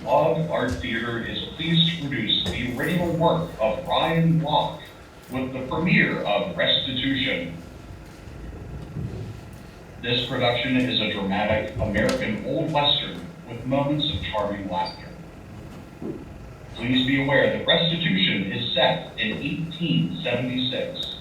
Locke Art Theater is pleased to produce the original work of Ryan Locke with the premiere of Restitution. This production is a dramatic American Old Western with moments of charming laughter. Please be aware that Restitution is set in 1876.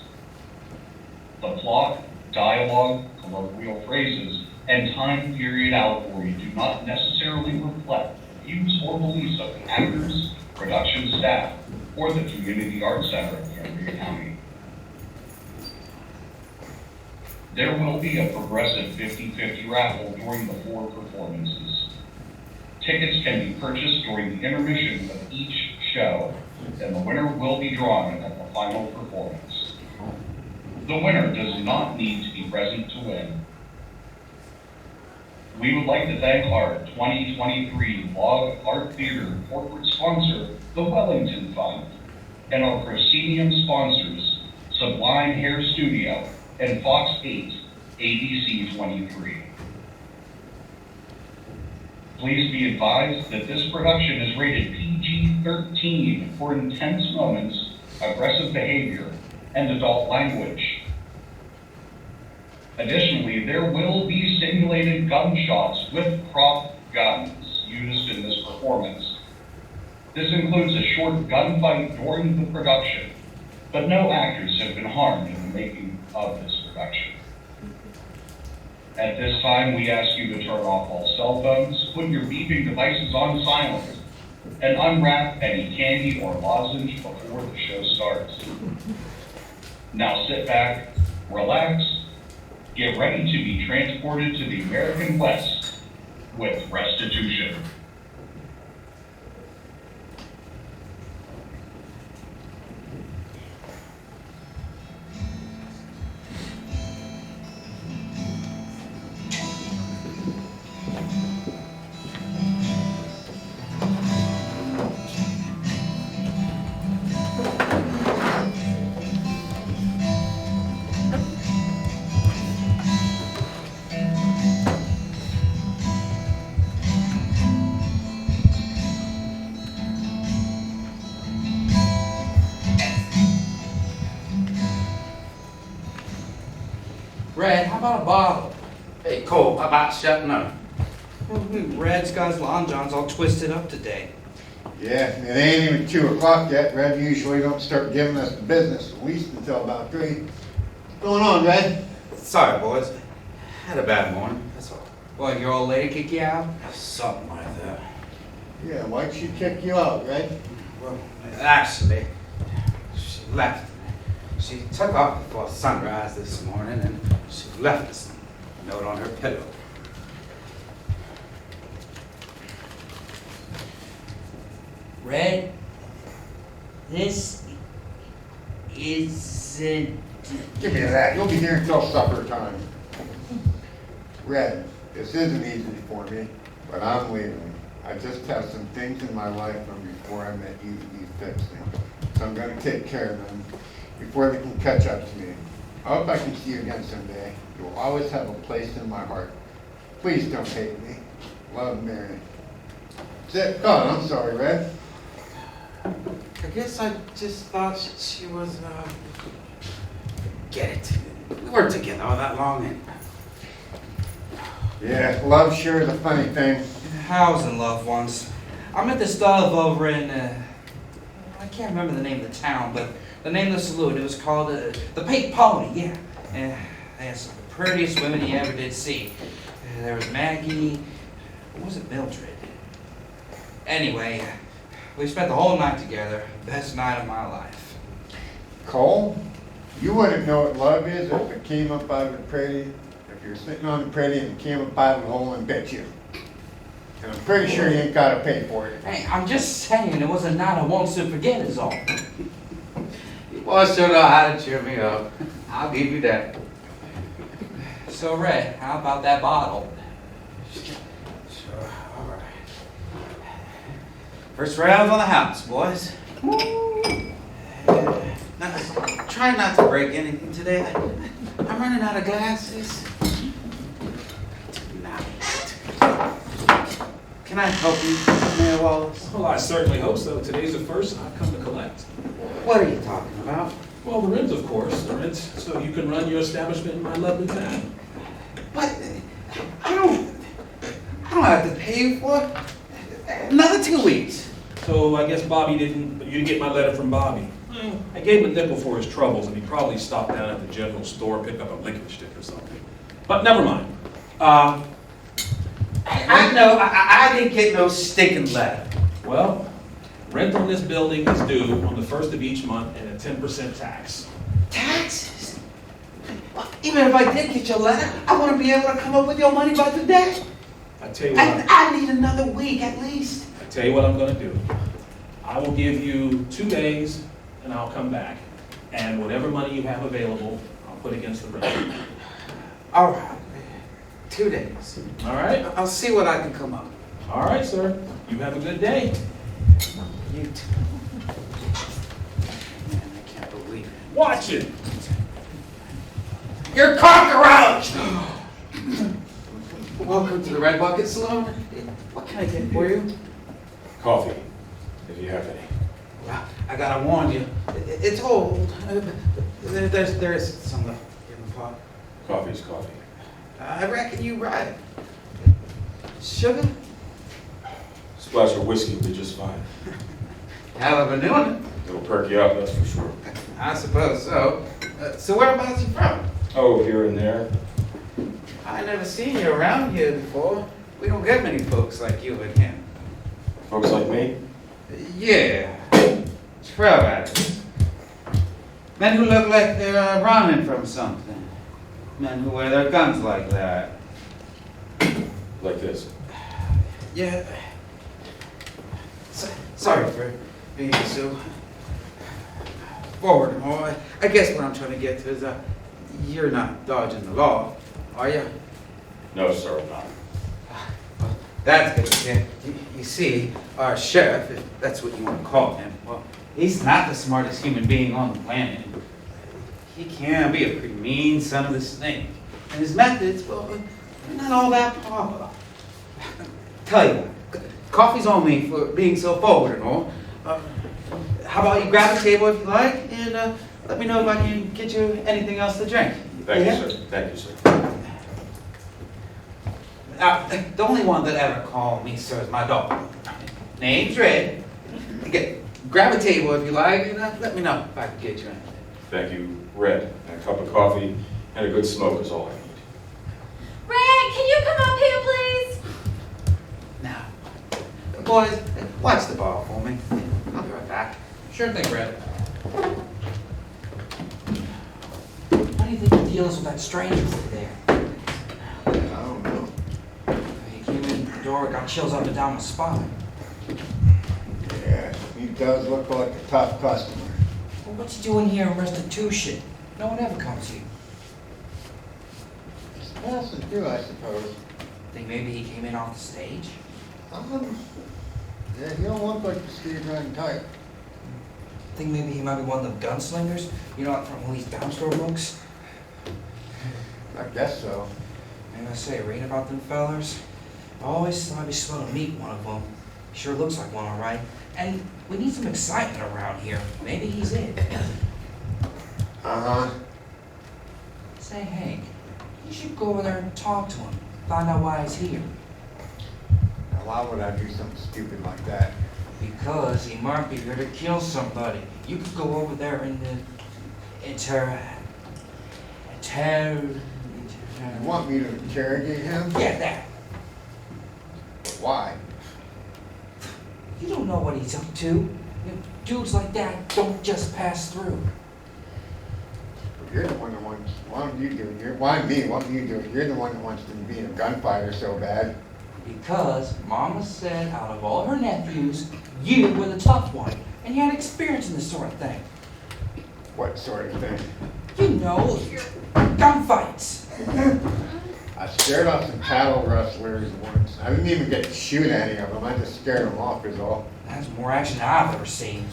The plot, dialogue, colloquial phrases, and time period allegory do not necessarily reflect the views or beliefs of the actors, production staff, or the Community Arts Center of Cambria County. There will be a progressive 50-50 raffle during the 4 performances. Tickets can be purchased during the intermission of each show, and the winner will be drawn at the final performance. The winner does not need to be present to win. We would like to thank our 2023 Locke Art Theater corporate sponsor, the Wellington Fund, and our proscenium sponsors, Sublime Hair Studio and Fox 8, ABC 23. Please be advised that this production is rated PG-13 for intense moments, aggressive behavior, and adult language. Additionally, there will be simulated gunshots with prop guns used in this performance. This includes a short gunfight during the production, but no actors have been harmed in the making of this production. At this time, we ask you to turn off all cell phones, put your beeping devices on silent, and unwrap any candy or lozenge before the show starts. Now sit back, relax, get ready to be transported to the American West with Restitution. Red, how about a bottle? Hey, Cole, how about shutting up? Red's got his lawn johns all twisted up today. Yeah, it ain't even 2 o'clock yet. Red usually don't start giving us the business, at least until about 3. What's going on, Red? Sorry, boys. Had a bad morning, that's all. Well, your old lady kick you out? Something like that. Yeah, why'd she kick you out, Red? Well, actually, she left me. She took off before sunrise this morning and she left us a note on her pillow. Red, this isn't... Give me that. You'll be here until supper time. Red, this isn't easy for me, but I'm leaving. I just have some things in my life from before I met you that need fixing. So I'm going to take care of them before they can catch up to me. I hope I can see you again someday. You will always have a place in my heart. Please don't hate me. Love, Mary. That's it. God, I'm sorry, Red. I guess I just thought she was, get it. We weren't together all that long and... Yeah, love sure is a funny thing. I was in love once. I met this dove over in, I can't remember the name of the town, but the name of the saloon, it was called the Pink Pony, yeah. And they had some of the prettiest women you ever did see. There was Maggie, or was it Mildred? Anyway, we spent the whole night together, best night of my life. Cole, you wouldn't know what love is if it came up out of the prairie. If you're sitting on the prairie and it came up out of the hole and bit you. And I'm pretty sure you ain't got to pay for it. Hey, I'm just saying it was a night I won't soon forget is all. You boys sure know how to cheer me up. I'll give you that. So, Red, how about that bottle? Sure, all right. First round's on the house, boys. Now, try not to break anything today. I'm running out of glasses. Now. Can I help you, Mayor Wallace? Well, I certainly hope so. Today's the first, and I've come to collect. What are you talking about? Well, the rent, of course. The rent, so you can run your establishment in my lovely town. What? I don't have to pay you for another 2 weeks. So I guess you didn't get my letter from Bobby. Well, I gave him a nickel for his troubles, and he probably stopped down at the general store, picked up a liquor stick or something. But never mind. I didn't get no stinking letter. Well, rent on this building is due on the 1st of each month and a 10% tax. Taxes? Well, even if I did get your letter, I want to be able to come up with your money by today. I tell you what, I need another week at least. I tell you what I'm going to do. I will give you 2 days, and I'll come back. And whatever money you have available, I'll put against the rent. All right. 2 days. All right? I'll see what I can come up with. All right, sir. You have a good day. You too. Man, I can't believe it. Watch it. You're cockroach! Welcome to the Red Bucket Saloon. What can I get for you? Coffee, if you have any. Well, I gotta warn you, it's old. There is some left in the pot. Coffee's coffee. I reckon you're right. Sugar? Splash of whiskey will be just fine. Hell of a new one. It'll perk you up, that's for sure. I suppose so. So whereabouts you from? Oh, here and there. I never seen you around here before. We don't get many folks like you and him. Folks like me? Yeah, trail riders. Men who look like they're running from something. Men who wear their guns like that. Like this. Yeah. Sorry for being so forward. I guess what I'm trying to get to is you're not dodging the law, are you? No, sir, I'm not. Well, that's good to hear. You see, our sheriff, if that's what you want to call him, well, he's not the smartest human being on the planet. He can be a pretty mean son of the snake. And his methods, well, they're not all that popular. Tell you what, coffee's on me for being so forward and all. How about you grab a table if you like, and let me know if I can get you anything else to drink. Thank Yeah? you, sir. Thank you, sir. The only one that ever called me sir is my dog. Name's Red. Grab a table if you like, and let me know if I can get you anything. Thank you, Red. And a cup of coffee and a good smoke is all I need. Red, can you come up here, please? Now, boys, watch the bar for me. I'll be right back. Sure thing, Red. What do you think the deal is with that stranger over there? I don't know. He came in the door, got chills up and down my spine. Yeah, he does look like a tough customer. Well, what's he doing here in Restitution? No one ever comes here. Else to do, I suppose. Think maybe he came in off the stage? Yeah, he don't look like the speed running type. Think maybe he might be one of them gunslingers? You know, like from all these downstore books? I guess so. And I say, reading about them fellers, I always thought I'd be slow to meet one of them. He sure looks like one, all right. And we need some excitement around here. Maybe he's it. Uh-huh. Say, Hank, you should go over there and talk to him. Find out why he's here. Now, why would I do something stupid like that? Because he might be here to kill somebody. You could go over there and You want me to interrogate him? Yeah, that. Why? You don't know what he's up to. You know, dudes like that don't just pass through. You're the one that wants. Why don't you do it? Why me? Why don't you do it? You're the one that wants to be a gunfighter so bad. Because Mama said out of all her nephews, you were the tough one. And you had experience in this sort of thing. What sort of thing? You know, gunfights. I scared off some cattle rustlers once. I didn't even get to shoot any of them. I just scared them off is all. That's more action than I've ever seen.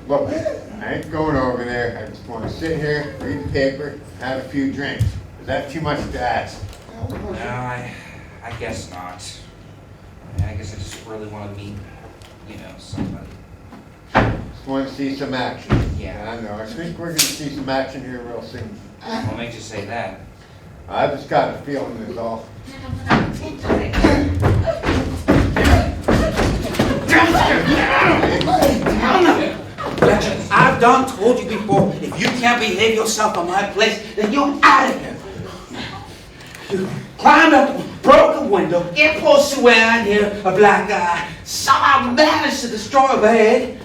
Look, I ain't going over there. I just want to sit here, read the paper, have a few drinks. Is that too much to ask? No, I guess not. I guess guess I just really want to meet, somebody. Just want to see some action. Yeah. I know. I think we're going to see some action here real soon. What makes you say that? I just got a feeling is all. Fletcher, I've done told you before, if you can't behave yourself on my place, then you're out of here. You climbed up, broke a window, get poor Sue Ann here, a black guy, somehow managed to destroy her head.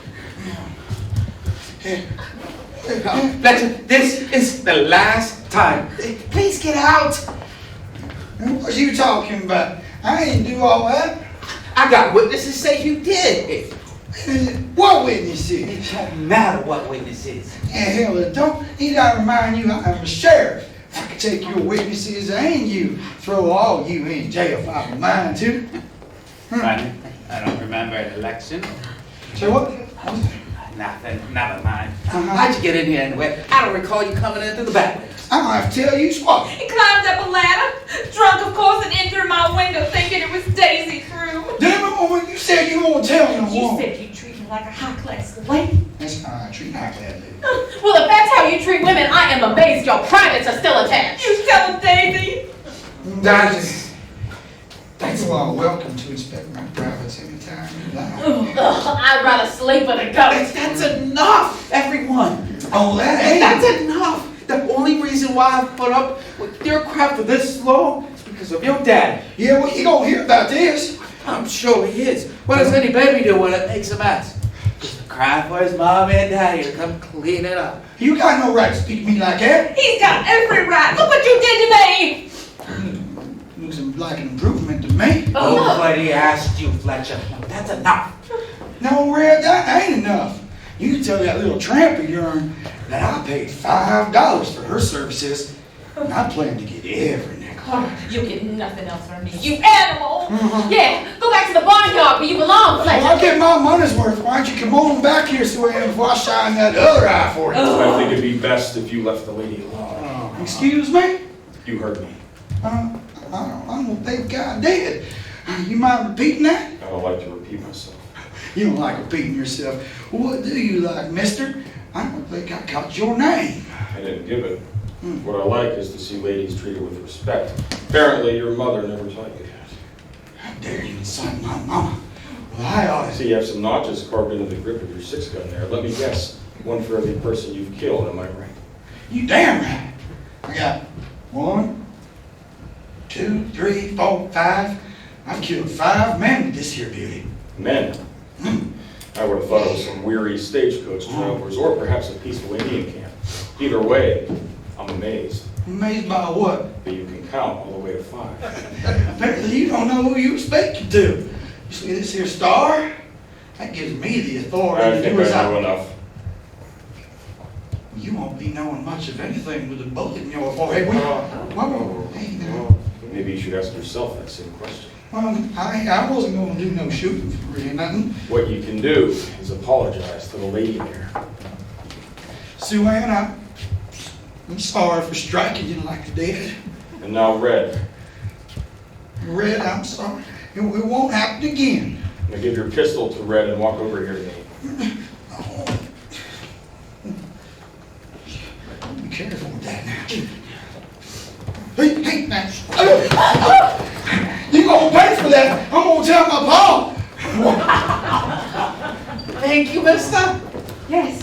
Fletcher, this is the last time. Please get out. What you talking about? I ain't do all that. I got witnesses say you did. What witnesses? It don't matter what witnesses. Yeah, hell, it don't. Need I remind you, I'm a sheriff. I can take your witnesses and you throw all you in jail if I mind to. Funny, I don't remember an election. Say what? Nothing, never mind. Uh-huh. How'd you get in here anyway? I don't recall you coming in through the back way. I don't have to tell you squat. He climbed up a ladder, drunk of course, and in through my window, thinking it was Daisy's room. Damn it, woman, you said you won't tell no You more. said you treat me like a high-class lady. That's how I treat my glad lady. Well, if that's how you treat women, I am amazed your privates are still attached. You tell him, Daisy. That's why welcome to inspect my privates anytime you like. I'd rather sleep with a ghost. That's enough, everyone. Oh, that ain't. That's enough. The only reason why I put up with your crap for this long is because of your dad. Yeah, well, you gonna hear about this. I'm sure he is. What does any baby do when it makes a mess? Just cry for his mom and daddy to come clean it up. You got no right to speak to me like that. He's got every right. Look what you did to me. Looks like an improvement to me. Nobody asked you, Fletcher. That's enough. No, Red, that ain't enough. You can tell that little tramp of yours that I paid $5 for her services, and I plan to get every nickel. Oh, you get nothing else from me, you animal. Yeah, go back to the barnyard where you belong, Well, Fletcher. I'll get my money's worth. Why don't you come on back here, Sue Ann, before I shine that other eye for you? I think it'd be best if you left the lady alone. Excuse me? You heard me. I don't think God did. You mind repeating that? I don't like to repeat myself. You don't like repeating yourself. What do you like, mister? I don't think I caught your name. I didn't give it. What I like is to see ladies treated with respect. Apparently, your mother never taught you that. How dare you insult my mama? Well, I ought to. See, you have some notches carved into the grip of your 6-gun there. Let me guess, one for every person you've killed, am I right? You damn right. I got 1, 2, 3, 4, 5. I've killed 5 men with this here beauty. Men. I would have thought it was some weary stagecoach travelers, or perhaps a peaceful Indian camp. Either way, I'm amazed Amazed by what? that you can count all the way to 5. Apparently you don't know who you speaking to. You see this here star? That gives me the authority I to think do as I I... know enough. You won't be knowing much of anything with a bullet in your forehead. Whoa, hey, now. Maybe you should ask yourself that same question. Well, I wasn't going to do no shooting for you or nothing. What you can do is apologize to the lady there. Sue Ann, I'm sorry for striking you like you did. And now, Red, Red, I'm sorry. It won't happen again. now give your pistol to Red and walk over here to me. Oh. Be careful with that now. Hey, now. You gonna pay for that? I'm gonna tell my pa. Thank you, mister. Yes.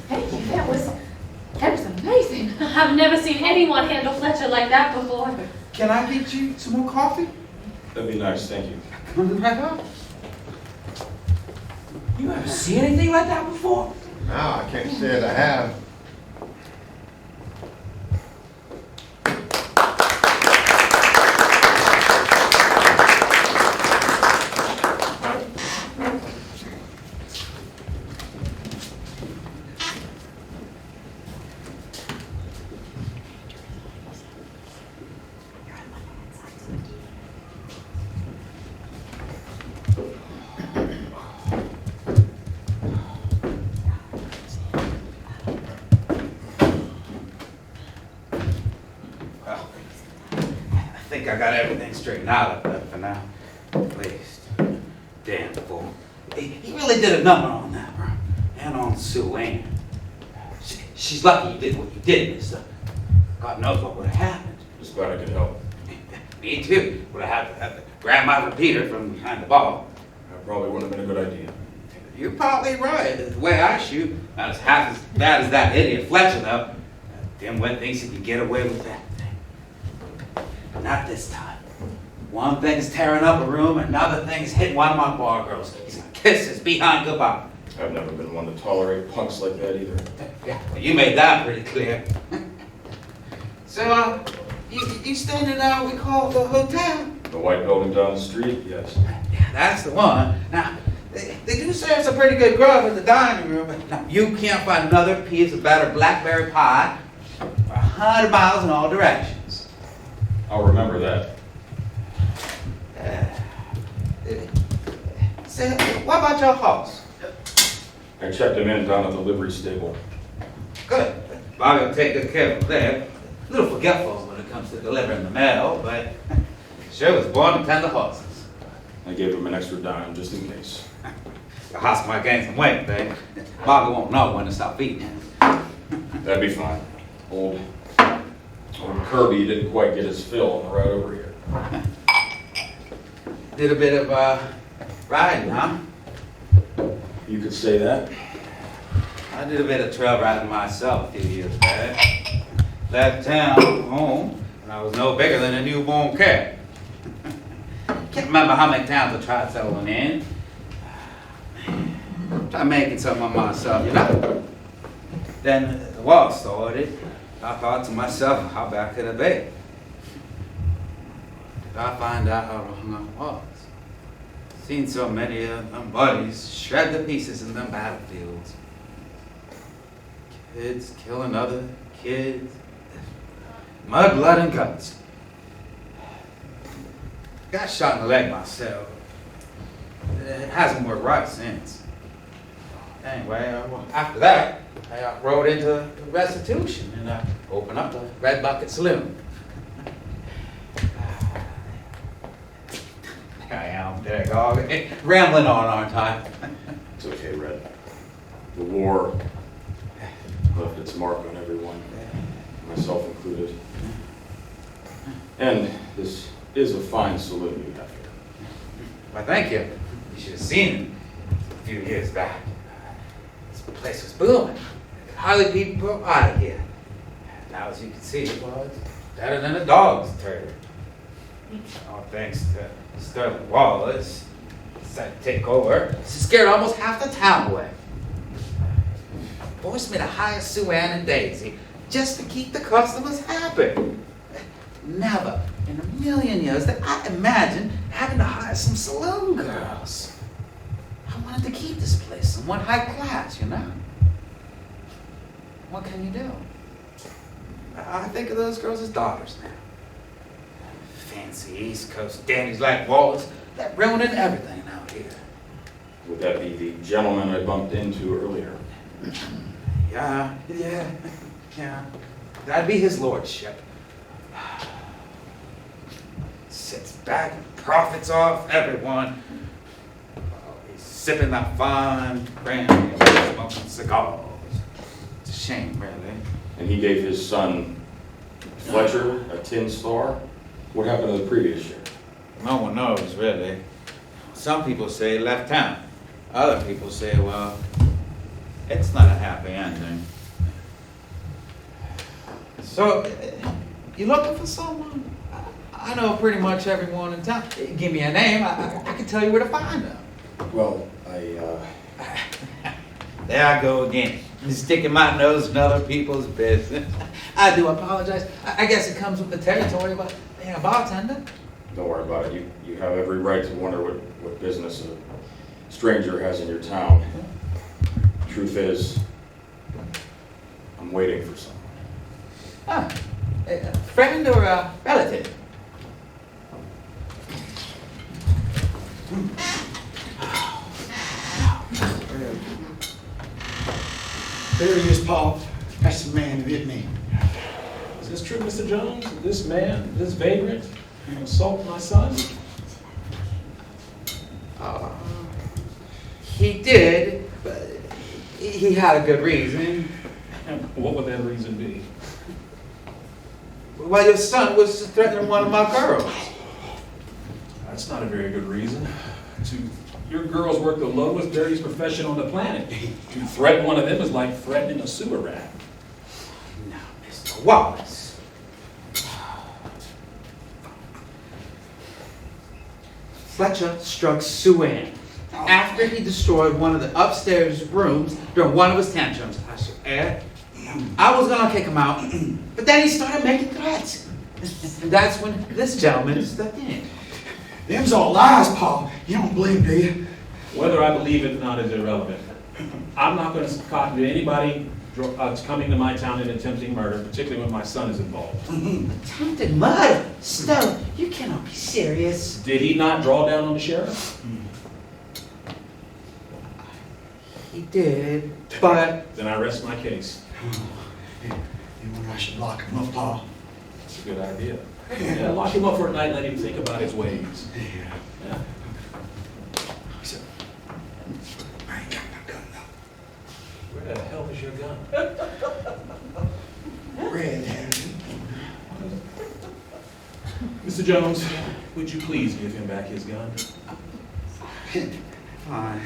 Thank you. That was amazing. I've never seen anyone handle Fletcher like that before. Can I get you some more coffee? That'd be nice, thank you. Coming right up. You ever seen anything like that before? No, I can't say that I have. I think I got everything straightened out up there for now. At least. Damn fool. He really did a number on that, bro. And on Sue Ann. She's lucky you did what you did, mister. God knows what would have happened. Just glad I could help. Me too. Would have had to grab my repeater from behind the bar. That probably wouldn't have been a good idea. You're probably right. The way I shoot, not as half as bad as that idiot Fletcher, though. Dimwit thinks he can get away with that thing. But not this time. One thing's tearing up a room, another thing's hitting one of my bar girls. He's gonna kiss his behind goodbye. I've never been one to tolerate punks like that either. Yeah, well, you made that pretty clear. So, you staying in what we call the hotel? The white building down the street, yes. Yeah, that's the one. Now, they do serve some pretty good grub in the dining room, but no, you can't find another piece of better blackberry pie for 100 miles in all directions. I'll remember that. So, what about your horse? I checked him in down at the livery stable. Good. Bobby will take good care of him there. A little forgetful when it comes to delivering the mail, but sure was born to tend the horses. I gave him an extra dime just in case. The horse might gain some weight, babe. Bobby won't know when to stop feeding him. That'd be fine. Old Kirby didn't quite get his fill on the ride over here. Did a bit of riding, huh? You could say that. I did a bit of trail riding myself a few years back. Left town, home, when I was no bigger than a newborn cat. Can't remember how many towns I tried settling in. Tried making something of myself, you know? Then the war started. I thought to myself, how bad could it be? Did I find out how wrong I was? Seen so many of them buddies shred to pieces in them battlefields. Kids killing other kids. Mud, blood, and guts. Got shot in the leg myself. It hasn't worked right since. Anyway, after that, I rode into Restitution and I opened up the Red Bucket Saloon. There I am, there I go. Rambling on, aren't I? It's okay, Red. The war left its mark on everyone, myself included. And this is a fine saloon you have here. Why, thank you. You should have seen it a few years back. This place was booming. Hardly people out of here. Now, as you can see, well, it's better than a dog's turd. All thanks to Stirling Wallace, decided to take over. She scared almost half the town away. Forced me to hire Sue Ann and Daisy just to keep the customers happy. Never in a million years did I imagine having to hire some saloon girls. I wanted to keep this place somewhat high class, you know? What can you do? I think of those girls as daughters now. Fancy East Coast dandies like Wallace, that ruining everything out here. Would that be the gentleman I bumped into earlier? Yeah. That'd be his lordship. Sits back and profits off everyone. Oh, he's sipping that fine brandy and smoking cigars. It's a shame, really. And he gave his son, Fletcher, a tin star? What happened to the previous sheriff? No one knows, really. Some people say he left town. Other people say, well, it's not a happy ending. So, you looking for someone? I know pretty much everyone in town. Give me a name, I can tell you where to find them. Well, There I go again, sticking my nose in other people's business. I do apologize. I guess it comes with the territory, but being a bartender. don't worry about it. You have every right to wonder what business a stranger has in your town. Truth is, I'm waiting for someone. A friend or a relative? There he is, Paul. That's the man who hit me. Is this true, Mr. Jones? This man, this vagrant, assault my son? He did, but he had a good reason. And what would that reason be? Well, your son was threatening one of my girls. That's not a very good reason. Your girls work the lowest, dirtiest profession on the planet. To threaten one of them is like threatening a sewer rat. Now, Mr. Wallace. Fletcher struck Sue Ann after he destroyed one of the upstairs rooms during one of his tantrums. I was gonna kick him out, but then he started making threats. And that's when this gentleman stepped in. Them's all lies, Pa. You don't believe, do you? Whether I believe it or not is irrelevant. I'm not going to cotton to anybody coming to my town and attempting murder, particularly when my son is involved. Attempted murder? Sterling, you cannot be serious. Did he not draw down on the sheriff? He did, but... Then I rest my case. You want I should lock him up, Pa? That's a good idea. Yeah, lock him up for a night and let him think about his ways. Yeah. So, I ain't got my gun Where the hell is your gun? though. Red-handed. Mr. Jones, would you please give him back his gun? Fine.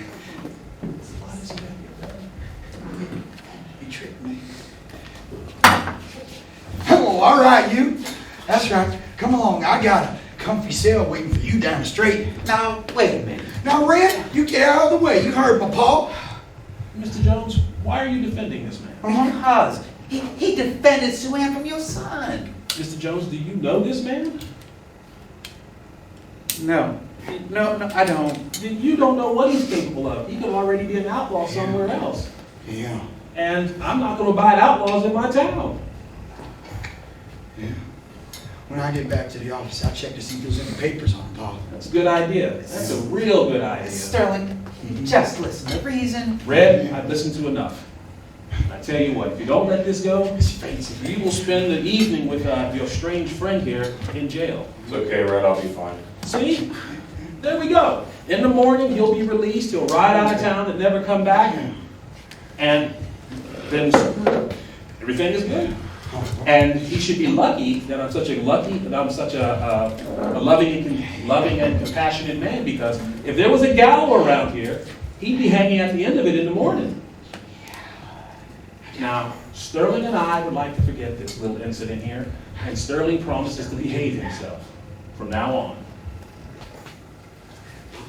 Why does he have your gun? He tricked me. Oh, all right, you. That's right. Come along. I got a comfy cell waiting for you down the street. Now, wait a minute. Now, Red, you get out of the way. You heard my Pa. Mr. Jones, why are you defending this man? Because he defended Sue Ann from your son. Mr. Jones, do you know this man? No, I don't. Then you don't know what he's capable of. He could already be an outlaw somewhere else. Yeah. And I'm not going to abide outlaws in my town. Yeah. When I get back to the office, I'll check to see if there's any papers on him, Pa. That's a good idea. That's a real good idea. Sterling, just listen to reason. Red, I've listened to enough. I tell you what, if you don't let this go, It's fancy. you will spend the evening with your strange friend here in jail. It's okay, Red, I'll be fine. See? There we go. In the morning, he'll be released. He'll ride out of town and never come back. And then everything is good. And he should be lucky that I'm such a loving and compassionate man, because if there was a gallows around here, he'd be hanging at the end of it in the morning. Now, Stirling and I would like to forget this little incident here, and Stirling promises to behave himself from now on.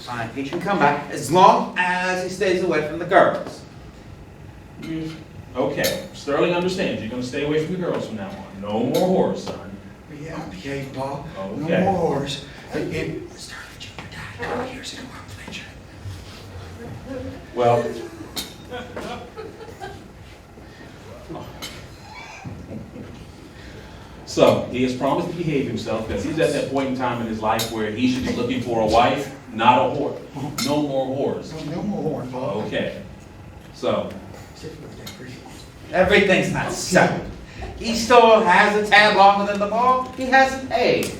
Fine, he can come back as long as he stays away from the girls. Okay, Stirling understands. You're going to stay away from the girls from now on. No more whores, son. Yeah, I behave, Pa. No Okay. more whores. Sterling Jr. died a couple years ago, Fletcher. Well, so he has promised to behave himself, because he's at that point in time in his life where he should be looking for a wife, not a whore. No more whores. No more whores, Pa. Okay. So, Everything's not settled. He still has a tab longer than the law. He hasn't paid.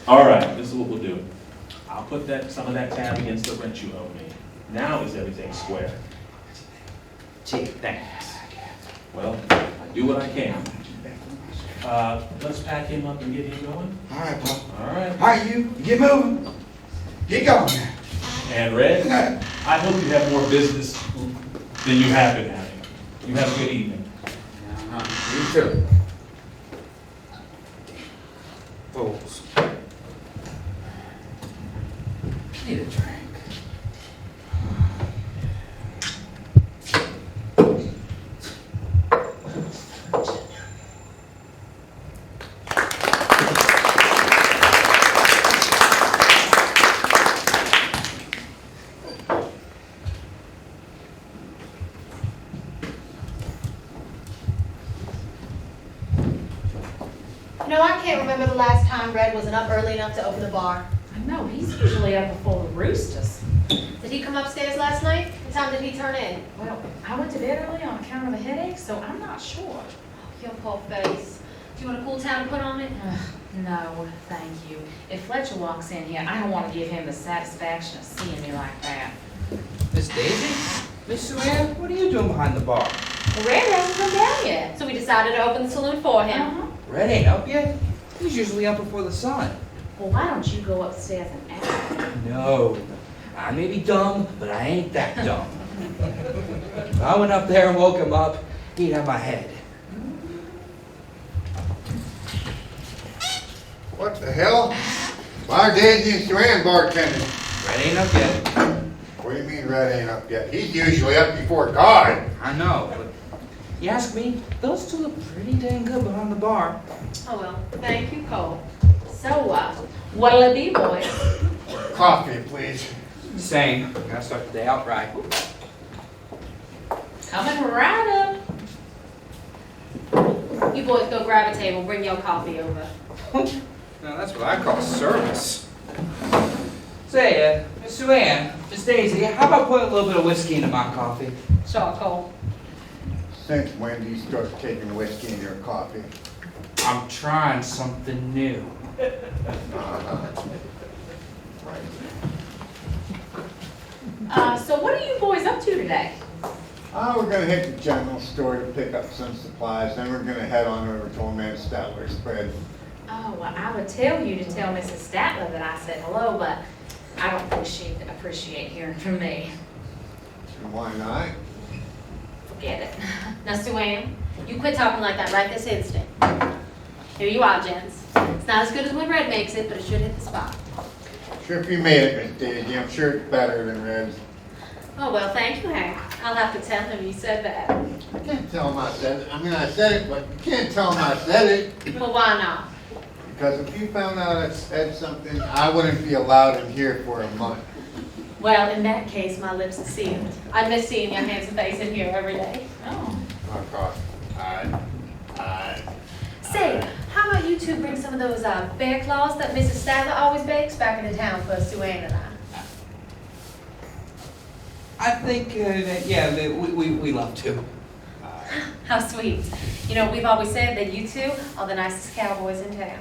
all right, this is what we'll do. I'll put some of that tab against the rent you owe me. Now is everything square? Gee, thanks. Well, I do what I can. Let's pack him up and get him going. All right, Pa. All right. All right, you. Get moving. Get going now. And Red, I hope you have more business than you have been having. You have a good evening. You too. Fools. Need a drink. No, I can't remember the last time Red wasn't up early enough to open the bar. I know, he's usually up before the roosters. Did he come upstairs last night? What time did he turn in? Well, I went to bed early on account of a headache, so I'm not sure. Your poor face. Do you want a cool towel to put on it? No, thank you. If Fletcher walks in here, I don't want to give him the satisfaction of seeing me like that. Miss Daisy? Miss Sue Ann, what are you doing behind the bar? Well, Red hasn't come down yet, so we decided to open the saloon for him. Red ain't up yet? He's usually up before the sun. Well, why don't you go upstairs and ask? No. I may be dumb, but I ain't that dumb. If I went up there and woke him up, he'd have my head. What the hell? Why are Daisy and Joanne bartending? Red ain't up yet. What do you mean Red ain't up yet? He's usually up before God. I know, but you ask me, those two look pretty dang good behind the bar. Oh, well, thank you, Cole. So, what'll it be, boys? Coffee, please. Same. Gotta start the day out right. Coming right up. You boys go grab a table, bring your coffee over. Now that's what I call service. Say, Miss Sue Ann, Miss Daisy, how about putting a little bit of whiskey into my coffee? Sure, Cole. Since when do you start taking whiskey in your coffee? I'm trying something new. So what are you boys up to today? We're gonna hit the general store to pick up some supplies, then we're gonna head on over to Old Man Statler's spread. Oh, well, I would tell you to tell Mrs. Statler that I said hello, but I don't think she'd appreciate hearing from me. And why not? Forget it. Now, Sue Ann, you quit talking like that right this instant. Here you are, gents. It's not as good as when Red makes it, but it should hit the spot. Sure, if you made it, Miss Daisy, I'm sure it's better than Red's. Oh, well, thank you, Hank. I'll have to tell him you said that. I can't tell him I said it. I mean, I said it, but you can't tell him I said it. Well, why not? Because if you found out I said something, I wouldn't be allowed in here for a month. Well, in that case, my lips are sealed. I miss seeing your handsome face in here every day. Oh. Oh, God. Say, how about you two bring some of those bear claws that Mrs. Statler always bakes back into town for Sue Ann and I? I think, yeah, we love to. How sweet. You know, we've always said that you two are the nicest cowboys in town.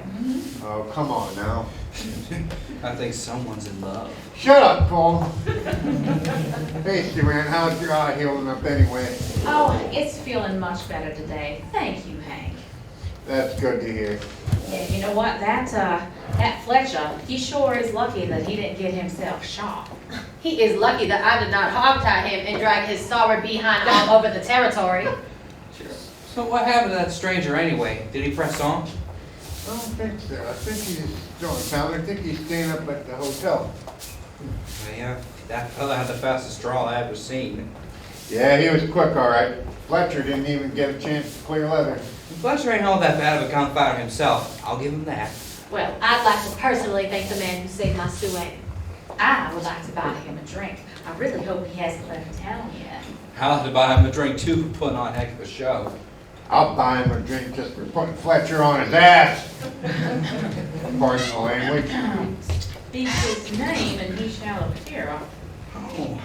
Oh, come on now. I think someone's in love. Shut up, Cole. Hey, Joanne, how's your eye healing up anyway? Oh, it's feeling much better today. Thank you, Hank. That's good to hear. Yeah, you know what? That Fletcher, he sure is lucky that he didn't get himself shot. He is lucky that I did not hogtie him and drag his sorry behind all over the territory. So what happened to that stranger anyway? Did he press on? I don't think so. I think he's still in town. I think he's staying up at the hotel. Well, yeah, that fella had the fastest draw I ever seen. Yeah, he was quick, all right. Fletcher didn't even get a chance to clear leather. Fletcher ain't all that bad of a gunfighter himself. I'll give him that. Well, I'd like to personally thank the man who saved my Sue Ann. I would like to buy him a drink. I really hope he hasn't left town yet. I'll have to buy him a drink too for putting on a heck of a show. I'll buy him a drink just for putting Fletcher on his ass. Pardon the language. Speak his name and he shall appear. Oh,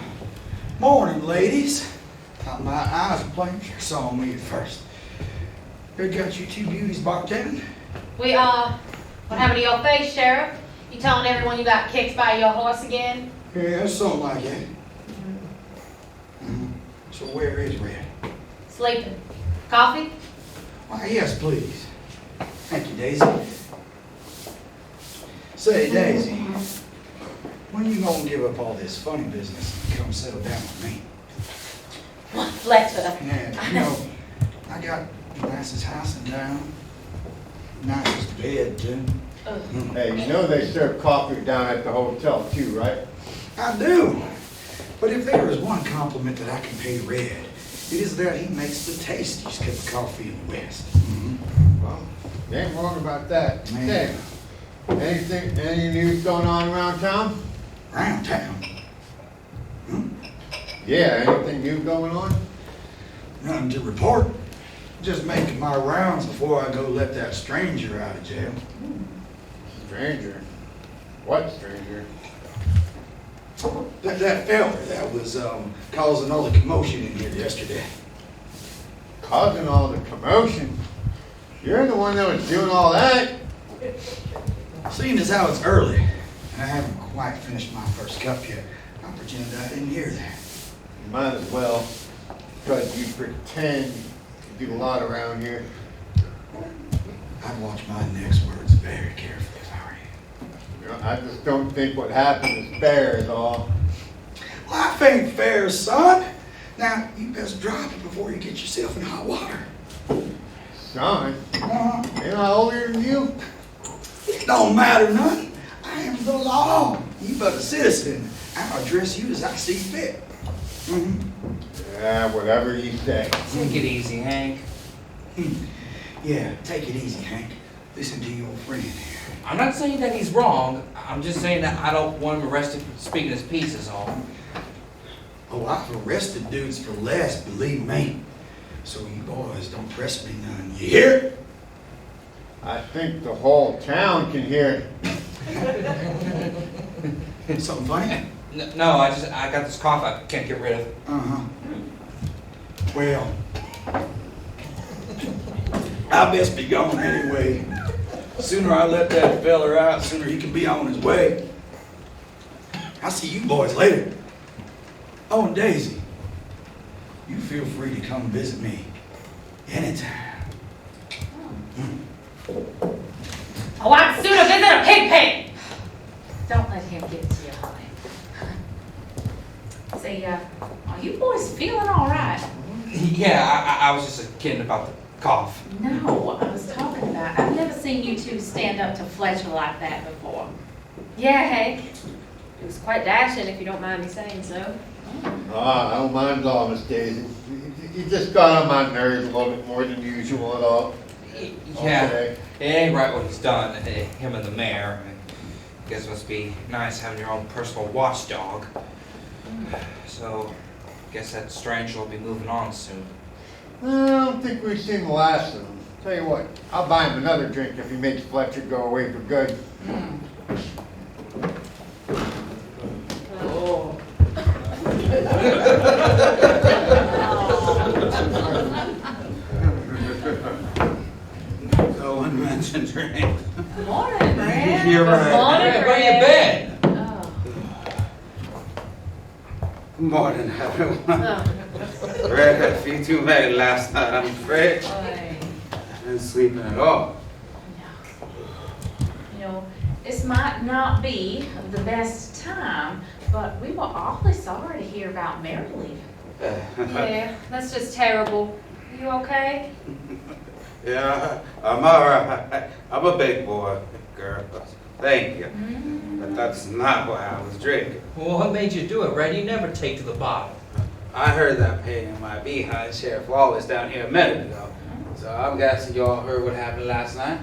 morning, ladies. Thought my eyes were playing tricks on me at first. Who got you two beauties bartending? What happened to your face, Sheriff? You telling everyone you got kicked by your horse again? Yeah, something like that. So where is Red? Sleeping. Coffee? Why, yes, please. Thank you, Daisy. Say, Daisy, when you gonna give up all this funny business and come settle down with me? What, Fletcher? Yeah, you know, I got the nicest house in town, nicest bed, too. Hey, you know they serve coffee down at the hotel too, right? I do. But if there is one compliment that I can pay Red, it is that he makes the tastiest cup of coffee in the West. Well, you ain't wrong about that. Man. Hey, any news going on around town? Around town? Yeah, anything new going on? Nothing to report. Just making my rounds before I go let that stranger out of jail. Stranger? What stranger? That fella that was causing all the commotion in here yesterday. Causing all the commotion? You're the one that was doing all that. Seeing as how it's early, and I haven't quite finished my first cup yet, I'll pretend I didn't hear that. You might as well, because you pretend you do a lot around here. I'd watch my next words very carefully if I were you. You know, I just don't think what happened is fair is all. Life ain't fair, son. Now, you best drop it before you get yourself in hot water. Son, ain't I older than you? It don't matter none. I am the law. You but a citizen. I'll address you as I see fit. Yeah, whatever you say. Take it easy, Hank. Yeah, take it easy, Hank. Listen to your friend here. I'm not saying that he's wrong. I'm just saying that I don't want him arrested for speaking his piece is all. Oh, I've arrested dudes for less, believe me. So you boys don't press me none. You hear? I think the whole town can hear. Something funny? No, I got this cough I can't get rid of. Uh-huh. Well, I best be gone anyway. Sooner I let that feller out, sooner he can be on his way. I'll see you boys later. Oh, and Daisy, you feel free to come visit me anytime. Oh, I'd sooner visit a pig pen. Don't let him get to you, honey. Say, are you boys feeling all right? Yeah, I was just kidding about the cough. No, I was talking about, I've never seen you two stand up to Fletcher like that before. Yeah, Hank. It was quite dashing, if you don't mind me saying so. I don't mind at all, Miss Daisy. You just got on my nerves a little bit more than usual at all. Yeah, Okay. it ain't right what he's done, him and the mayor. I guess it must be nice having your own personal watchdog. So, I guess that stranger will be moving on soon. I don't think we've seen the last of him. Tell you what, I'll buy him another drink if he makes Fletcher go away for good. Oh. No one mentioned drink. Good morning, Brad. You're right. Good morning, Hey, where you Brad. been? Oh. Good morning, everyone. Oh. Red had a few too many last night, I'm afraid. Boy. I didn't sleep at all. You know, this might not be the best time, but we were awfully sorry to hear about Mary leaving. Yeah, that's just terrible. You okay? Yeah, I'm all right. I'm a big boy, girl. Thank you. But that's not why I was drinking. Well, what made you do it, Red? You never take to the bottle. I heard that pain in my behind Sheriff Wallace down here a minute ago. So I'm guessing you all heard what happened last night?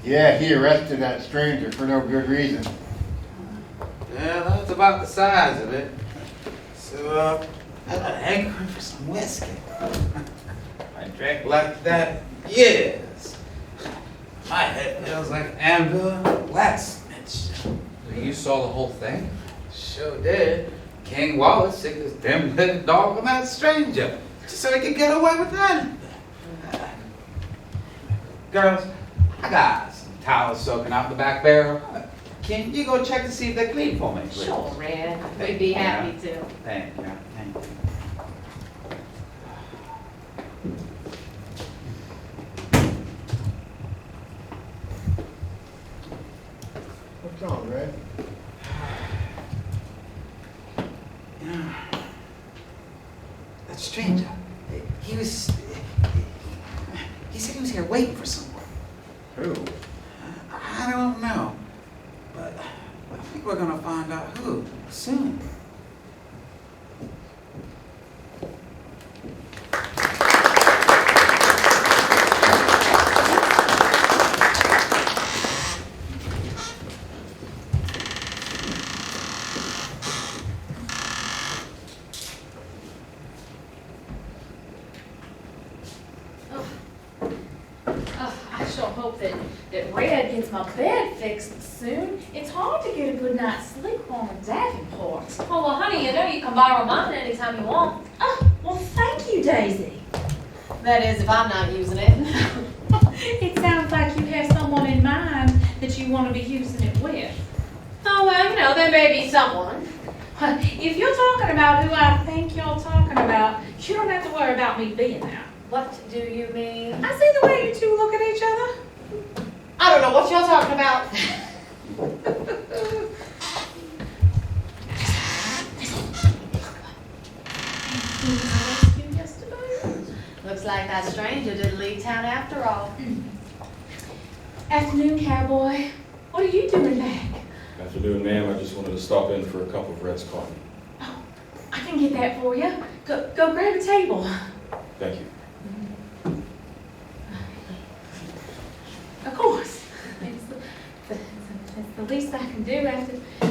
Yeah, he arrested that stranger for no good reason. Yeah, that's about the size of it. So, I got hankering for some whiskey. I drank like that years. My head feels like anvil and blacksmith. So you saw the whole thing? Sure did. King Wallace sick his dim-witted dog on that stranger, just so they could get away with anything. Girls, I got some towels soaking out the back barrel. Can you go check to see if they're clean for me, please? Sure, Red. We'd be happy to. Thank you. Thank you. What's wrong, Red? That stranger, he said he was here waiting for someone. Who? I don't know, but I think we're gonna find out who soon. I sure hope that Red gets my bed fixed soon. It's hard to get a good night's sleep on a Davenport. Oh, well, honey, you know you can borrow mine anytime you want. Oh, well, thank you, Daisy. That is, if I'm not using it. in mind that you want to be using it with. Oh, well, you know, there may be someone. If you're talking about who I think you're talking about, you don't have to worry about me being there. What do you mean? I see the way you two look at each other. I don't know what you're talking about. Looks like that stranger didn't leave town after all. Afternoon, cowboy. What are you doing back? Afternoon, ma'am. I just wanted to stop in for a cup of Red's coffee. Oh, I can get that for you. Go grab a table. Thank you. Of course. It's the least I can do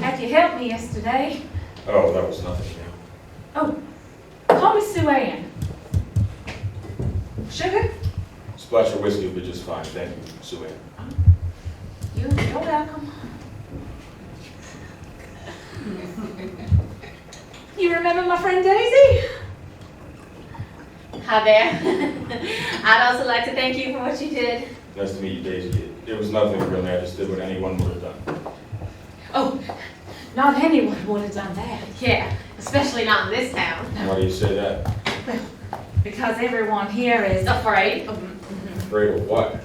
after you helped me yesterday. Oh, that was nothing, ma'am. Oh, call me Sue Ann. Sugar? Splash of whiskey would be just fine. Thank you, Sue Ann. You're welcome. You remember my friend Daisy? Hi there. I'd also like to thank you for what you did. Nice to meet you, Daisy. It was nothing really. I just did what anyone would have done. Oh, not anyone would have done that. Yeah, especially not in this town. Why do you say that? Well, because everyone here is Afraid. Afraid of what?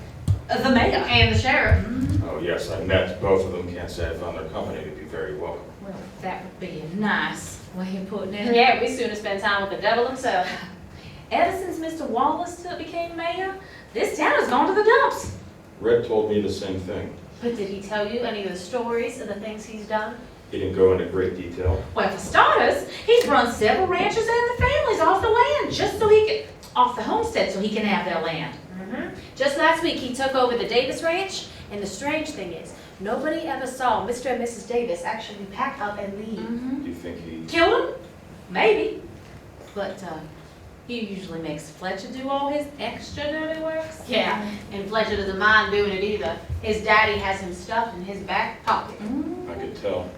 the mayor. And the sheriff. Oh, yes, I met both of them. Can't say I found their company to be very welcome. Well, that would be a nice way of putting it. Yeah, we sooner spend time with the devil himself. Ever since Mr. Wallace became mayor, this town has gone to the dumps. Red told me the same thing. But did he tell you any of the stories of the things he's done? He didn't go into great detail. Well, for starters, he's run several ranches and the families off the land just so he can, off the homestead so he can have their land. Just last week, he took over the Davis Ranch, and the strange thing is, nobody ever saw Mr. and Mrs. Davis actually pack up and leave. Do you think he... Killed him? Maybe. But he usually makes Fletcher do all his extra dirty works. Yeah, and Fletcher doesn't mind doing it either. His daddy has him stuffed in his back pocket. I could tell.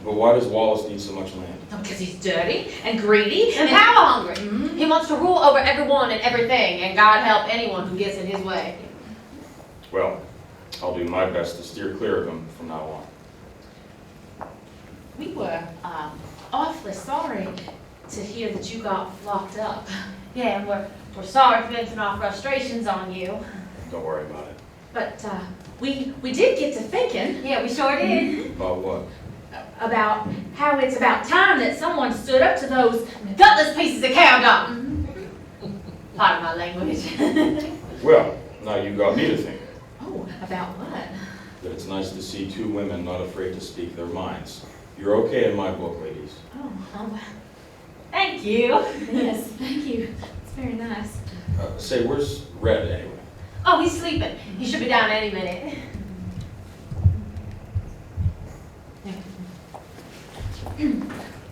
But why does Wallace need so much land? Because he's dirty and greedy And power hungry. He wants to rule over everyone and everything, and God help anyone who gets in his way. Well, I'll do my best to steer clear of him from now on. We were awfully sorry to hear that you got locked up. Yeah, and we're sorry for venting our frustrations on you. Don't worry about it. But we did get to thinking Yeah, we sure did. About what? about how it's about time that someone stood up to those. Gutless pieces of cow dung. Pardon my language. Well, now you got me to think. Oh, about what? That it's nice to see two women not afraid to speak their minds. You're okay in my book, ladies. Oh, well, thank you. Yes, thank you. It's very nice. Say, where's Red anyway? Oh, he's sleeping. He should be down any minute.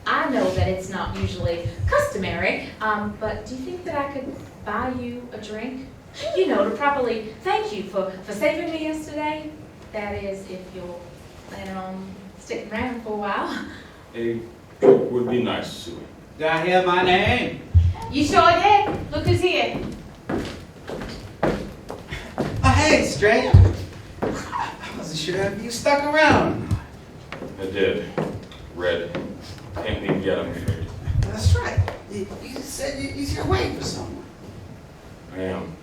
I know that it's not usually customary, but do you think that I could buy you a drink? You know, to properly thank you for saving me yesterday. That is, if you're planning on sticking around for a while. A drink would be nice, Sue. Did I hear my name? You sure did. Look who's here. Oh, hey, stranger. I wasn't sure if you stuck around. I did. Red. Can't leave yet, I'm afraid. That's right. You said you're here waiting for someone. I am.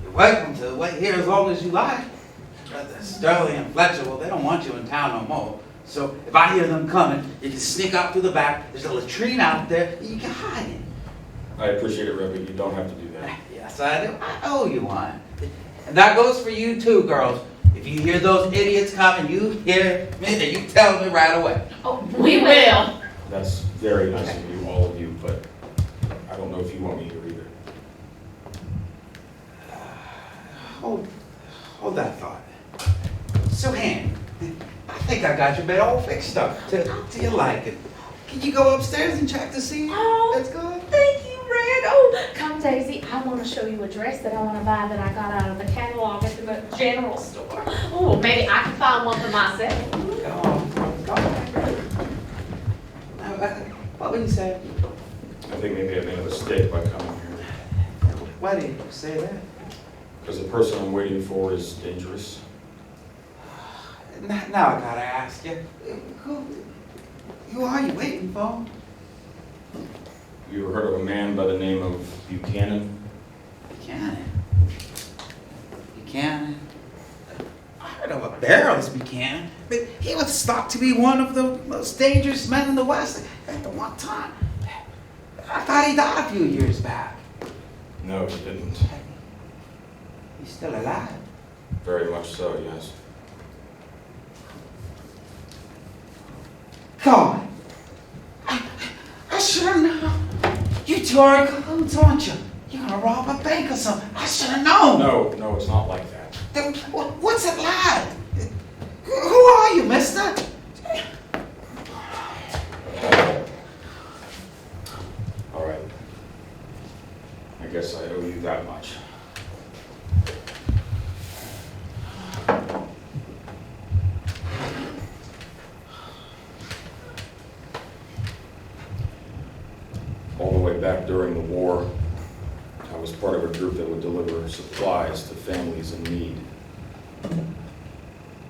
You're welcome to wait here as long as you like. Stirling and Fletcher, well, they don't want you in town no more. So if I hear them coming, you can sneak out through the back. There's a latrine out there. You can hide in. I appreciate it, Red, but you don't have to do that. Yes, I do. I owe you one. And that goes for you too, girls. If you hear those idiots coming, you hear me, and you tell me right away. Oh, we will. That's very nice of you, all of you, but I don't know if you want me here either. Hold that thought. So, Han, I think I got your bed all fixed up to your liking. Can you go upstairs and check to see? Oh, That's good. Thank you, Red. Oh, come, Daisy. I want to show you a dress that I want to buy that I got out of the catalog at the general store. Oh, maybe I can find one for myself. Go on. What would you say? I think maybe I made a mistake by coming here. Why did you say that? Because the person I'm waiting for is dangerous. Now I gotta ask you, who are you waiting for? You ever heard of a man by the name of Buchanan? Buchanan. Buchanan. I heard of a Barrows Buchanan, but he was thought to be one of the most dangerous men in the West at the one time. I thought he died a few years back. No, he didn't. He's still alive. Very much so, yes. God, I should have known. You two are cahoots, aren't you? You're gonna rob a bank or something. I should have known. No, it's not like that. Then what's it like? Who are you, mister? All right. I guess I owe you that much. All the way back during the war, I was part of a group that would deliver supplies to families in need.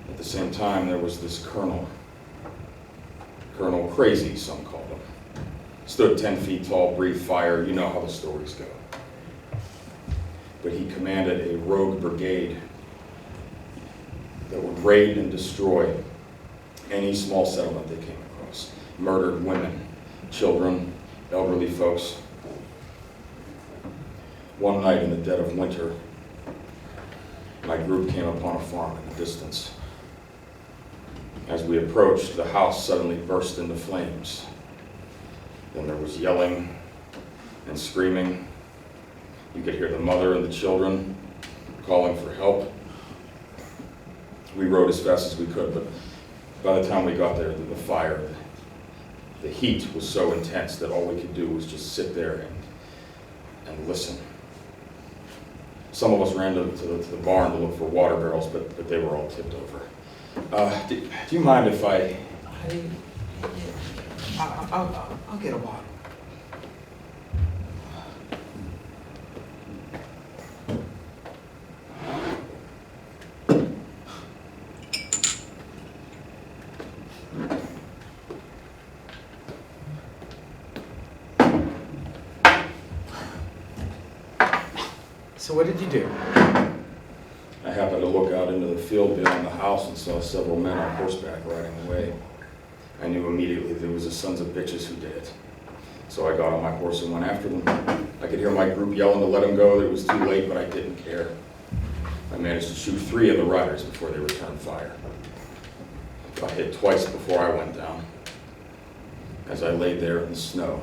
At the same time, there was this colonel. Colonel Crazy, some called him. Stood 10 feet tall, breathed fire. You know how the stories go. But he commanded a rogue brigade that would raid and destroy any small settlement they came across. Murdered women, children, elderly folks. One night in the dead of winter, my group came upon a farm in the distance. As we approached, the house suddenly burst into flames. Then there was yelling and screaming. You could hear the mother and the children calling for help. We rode as fast as we could, but by the time we got there, the fire, the heat was so intense that all we could do was just sit there and listen. Some of us ran to the barn to look for water barrels, but they were all tipped over. Do you mind if I'll get a bottle. So what did you do? I happened to look out into the field beyond the house and saw several men on horseback riding away. I knew immediately that it was the sons of bitches who did it. So I got on my horse and went after them. I could hear my group yelling to let them go. It was too late, but I didn't care. I managed to shoot 3 of the riders before they returned fire. I hit twice before I went down. As I laid there in the snow,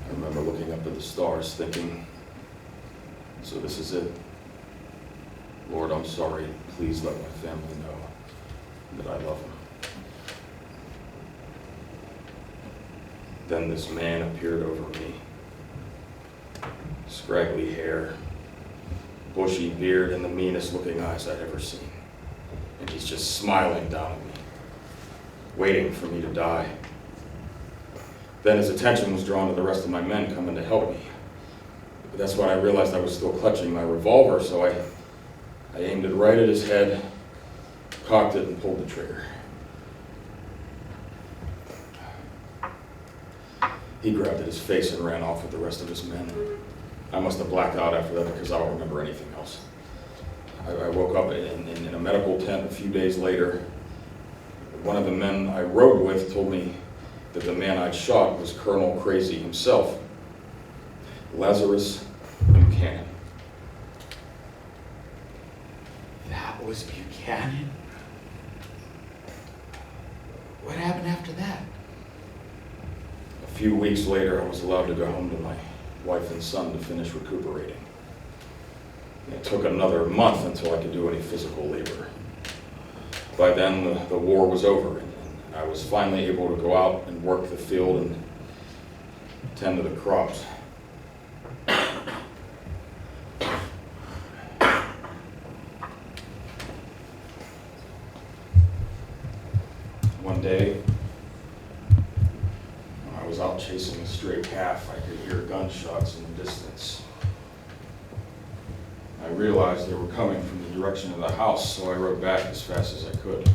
I remember looking up at the stars thinking, so this is it. Lord, I'm sorry. Please let my family know that I love them. Then this man appeared over me. Scraggly hair, bushy beard, and the meanest looking eyes I'd ever seen. And he's just smiling down at me, waiting for me to die. Then his attention was drawn to the rest of my men coming to help me. But that's when I realized I was still clutching my revolver, so I aimed it right at his head, cocked it, and pulled the trigger. He grabbed at his face and ran off with the rest of his men. I must have blacked out after that because I don't remember anything else. I woke up in a medical tent a few days later. One of the men I rode with told me that the man I'd shot was Colonel Crazy himself, Lazarus Buchanan. That was Buchanan? What happened after that? A few weeks later, I was allowed to go home to my wife and son to finish recuperating. It took another month until I could do any physical labor. By then, the war was over, and I was finally able to go out and work the field and tend to the crops. One day, when I was out chasing a stray calf, I could hear gunshots in the distance. I realized they were coming from the direction of the house, so I rode back as fast as I could.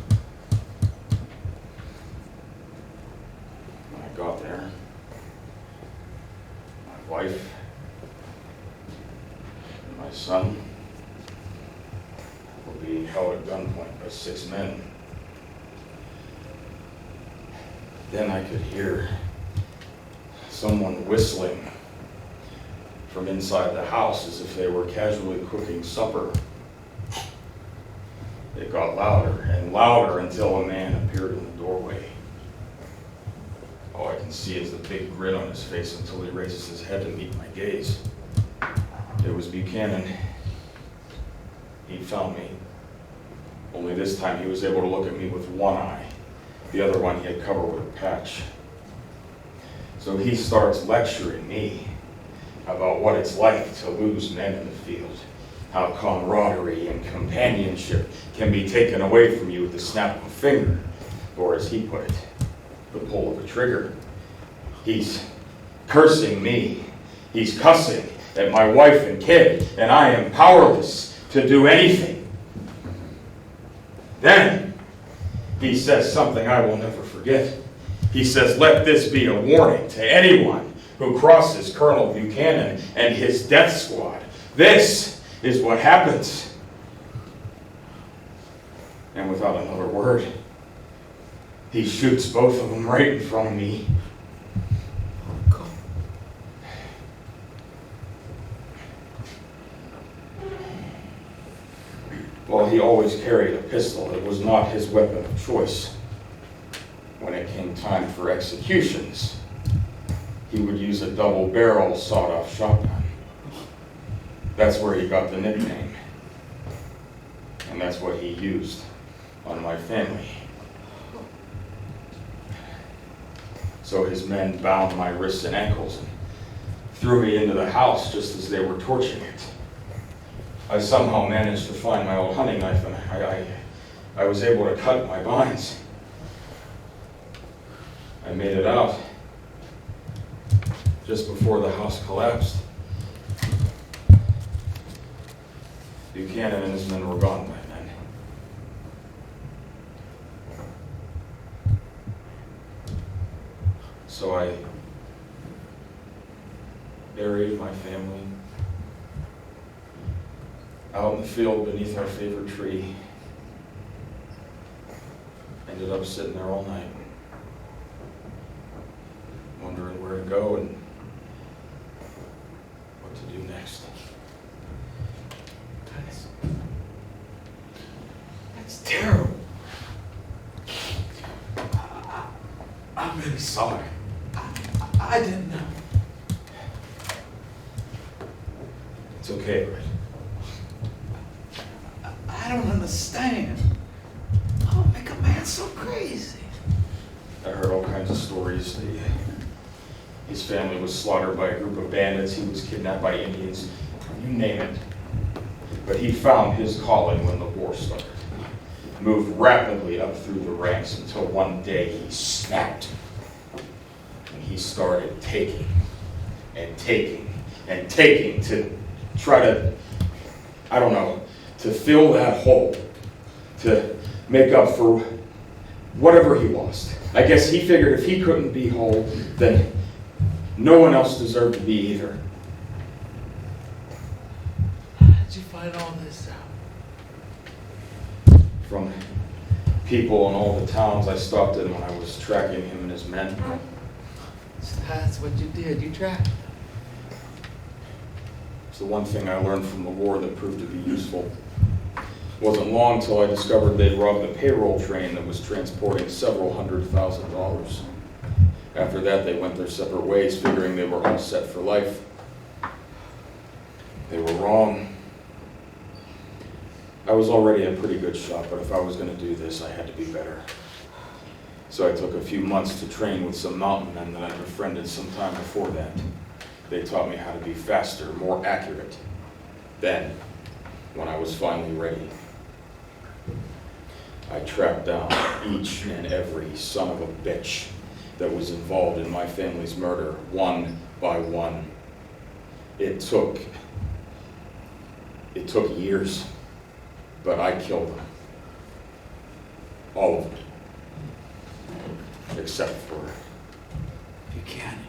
When I got there, my wife and my son were being held at gunpoint by 6 men. Then I could hear someone whistling from inside the house as if they were casually cooking supper. It got louder and louder until a man appeared in the doorway. All I can see is the big grin on his face until he raises his head to meet my gaze. It was Buchanan. He'd found me. Only this time he was able to look at me with one eye. The other one he had covered with a patch. So he starts lecturing me about what it's like to lose men in the field, how camaraderie and companionship can be taken away from you with the snap of a finger, or as he put it, the pull of a trigger. He's cursing me. He's cussing at my wife and kid, and I am powerless to do anything. Then he says something I will never forget. He says, "Let this be a warning to anyone who crosses Colonel Buchanan and his death squad. This is what happens." And without another word, he shoots both of them right in front of me. While he always carried a pistol, it was not his weapon of choice. When it came time for executions, he would use a double-barrel sawed-off shotgun. That's where he got the nickname. And that's what he used on my family. So his men bound my wrists and ankles and threw me into the house just as they were torching it. I somehow managed to find my old hunting knife, and I was able to cut my binds. I made it out just before the house collapsed. Buchanan and his men were gone by then. So I buried my family out in the field beneath our favorite tree. Ended up sitting there all night, wondering where to go and what to do next. That's terrible. I'm really sorry. I didn't know. It's okay, Brett. I don't understand. Oh, make a man so crazy. I heard all kinds of stories. His family was slaughtered by a group of bandits. He was kidnapped by Indians. You name it. But he found his calling when the war started. Moved rapidly up through the ranks until one day he snapped. And he started taking and taking and taking to try to, I don't know, to fill that hole, to make up for whatever he lost. I guess he figured if he couldn't be whole, then no one else deserved to be either. How did you find all this out? From people in all the towns I stopped in when I was tracking him and his men. So that's what you did, you tracked. It's the one thing I learned from the war that proved to be useful. It wasn't long till I discovered they'd robbed a payroll train that was transporting several $100,000. After that, they went their separate ways, figuring they were all set for life. They were wrong. I was already a pretty good shot, but if I was going to do this, I had to be better. So I took a few months to train with some mountain men that I befriended some time before that. They taught me how to be faster, more accurate. Then, when I was finally ready, I tracked down each and every son of a bitch that was involved in my family's murder, one by one. It took It took years, but I killed them. All of them. Except for Buchanan.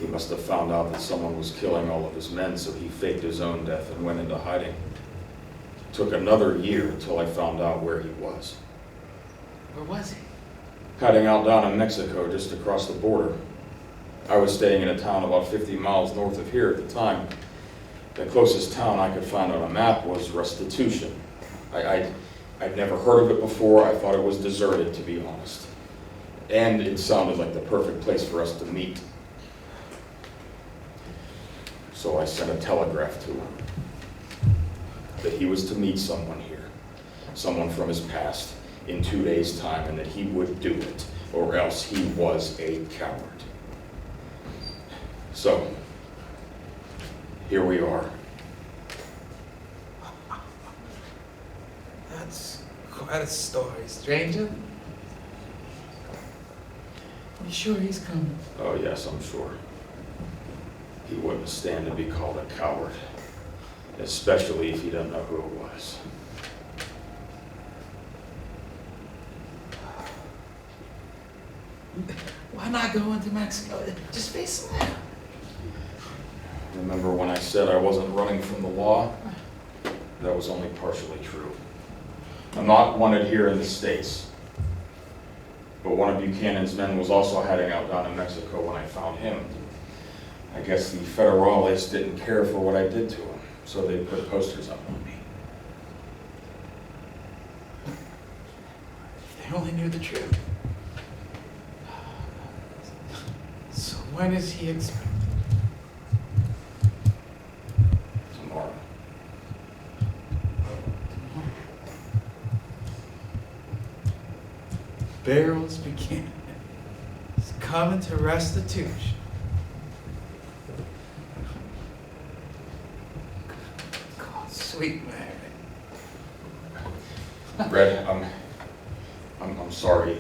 he must have found out that someone was killing all of his men, so he faked his own death and went into hiding. It took another year until I found out where he was. Where was he? Hiding out down in Mexico, just across the border. I was staying in a town about 50 miles north of here at the time. The closest town I could find on a map was Restitution. I'd never heard of it before. I thought it was deserted, to be honest. And it sounded like the perfect place for us to meet. So I sent a telegraph to him that he was to meet someone here, someone from his past, in 2 days' time, and that he would do it, or else he was a coward. So, here we are. That's quite a story, stranger. You sure he's coming? Oh yes, I'm sure. He wouldn't stand to be called a coward, especially if he doesn't know who it was. Why not go into Mexico? Just face him out. Remember when I said I wasn't running from the law? That was only partially true. I'm not wanted here in the States. But one of Buchanan's men was also hiding out down in Mexico when I found him. I guess the federales didn't care for what I did to him, so they put posters up on me. They only knew the truth. So when is he expected? Tomorrow. Barrels Buchanan is coming to Restitution. God, sweet Mary. Red, I'm sorry.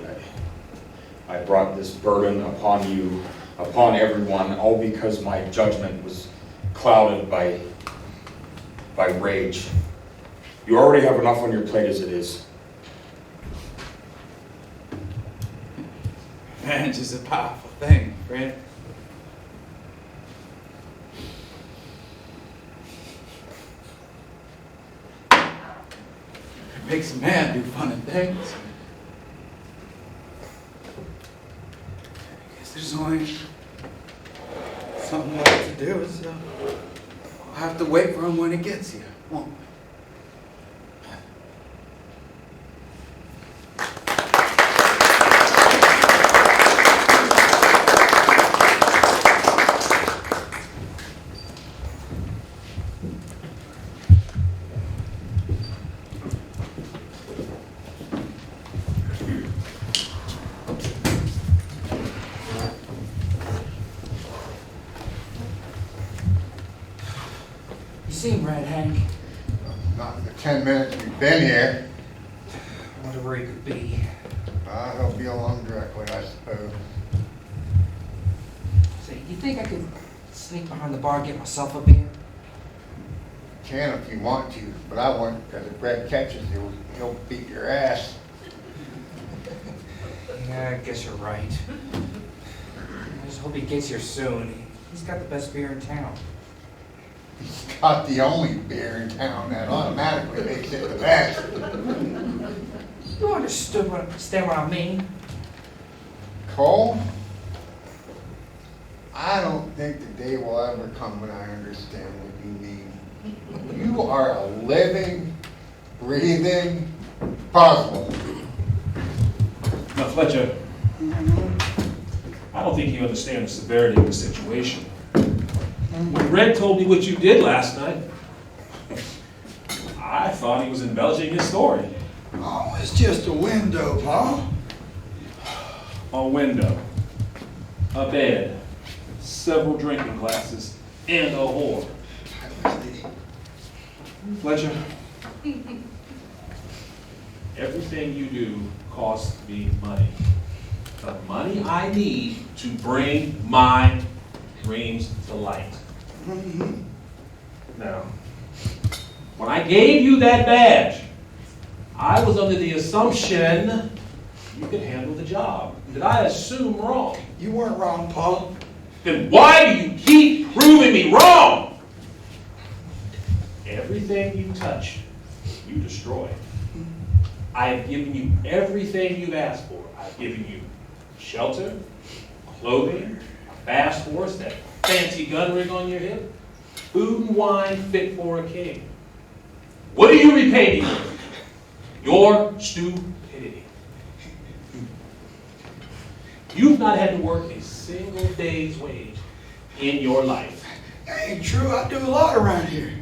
I brought this burden upon you, upon everyone, all because my judgment was clouded by rage. You already have enough on your plate as it is. Revenge is a powerful thing, Fred. It makes a man do funny things. I guess there's only something left to do, so I'll have to wait for him when he gets here, won't we? You seem right, Hank. Not in the 10 minutes we've been here. Whatever he could be. He'll be along directly, I suppose. Say, you think I could sneak behind the bar and get myself a beer? Can if you want to, but I won't, because if Red catches you, he'll beat your ass. Yeah, I guess you're right. I just hope he gets here soon. He's got the best beer in town. He's got the only beer in town that automatically makes it the best. You understand what I mean? Cole, I don't think the day will ever come when I understand what you mean. You are a living, breathing puzzle. Now, Fletcher, I don't think you understand the severity of the situation. When Red told me what you did last night, I thought he was embellishing his story. Oh, it's just a window, Pa. A window, a bed, several drinking glasses, and a whore. Fletcher, everything you do costs me money. The money I need to bring my brings to light. Now, when I gave you that badge, I was under the assumption you could handle the job. Did I assume wrong? You weren't wrong, Paul. Then why do you keep proving me wrong? Everything you touch, you destroy. I have given you everything you've asked for. I've given you shelter, clothing, a fast horse, that fancy gun ring on your hip, food and wine fit for a king. What do you repay me with? Your stupidity. You've not had to work a single day's wage in your life. That ain't true. I do a lot around here.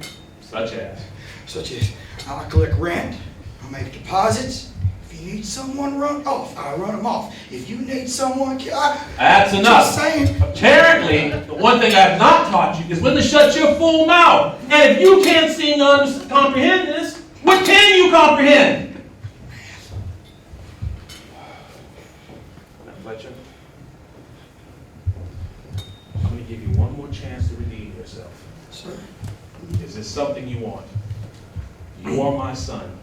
Such as? Such as I collect rent, I make deposits. If you need someone run off, I run them off. If you need someone killed, That's enough. Just saying. Apparently, the one thing I have not taught you is when to shut your fool mouth. And if you can't seem to comprehend this, what can you comprehend? Now, Fletcher, I'm going to give you one more chance to redeem yourself. Sir. Is this something you want? You are my son,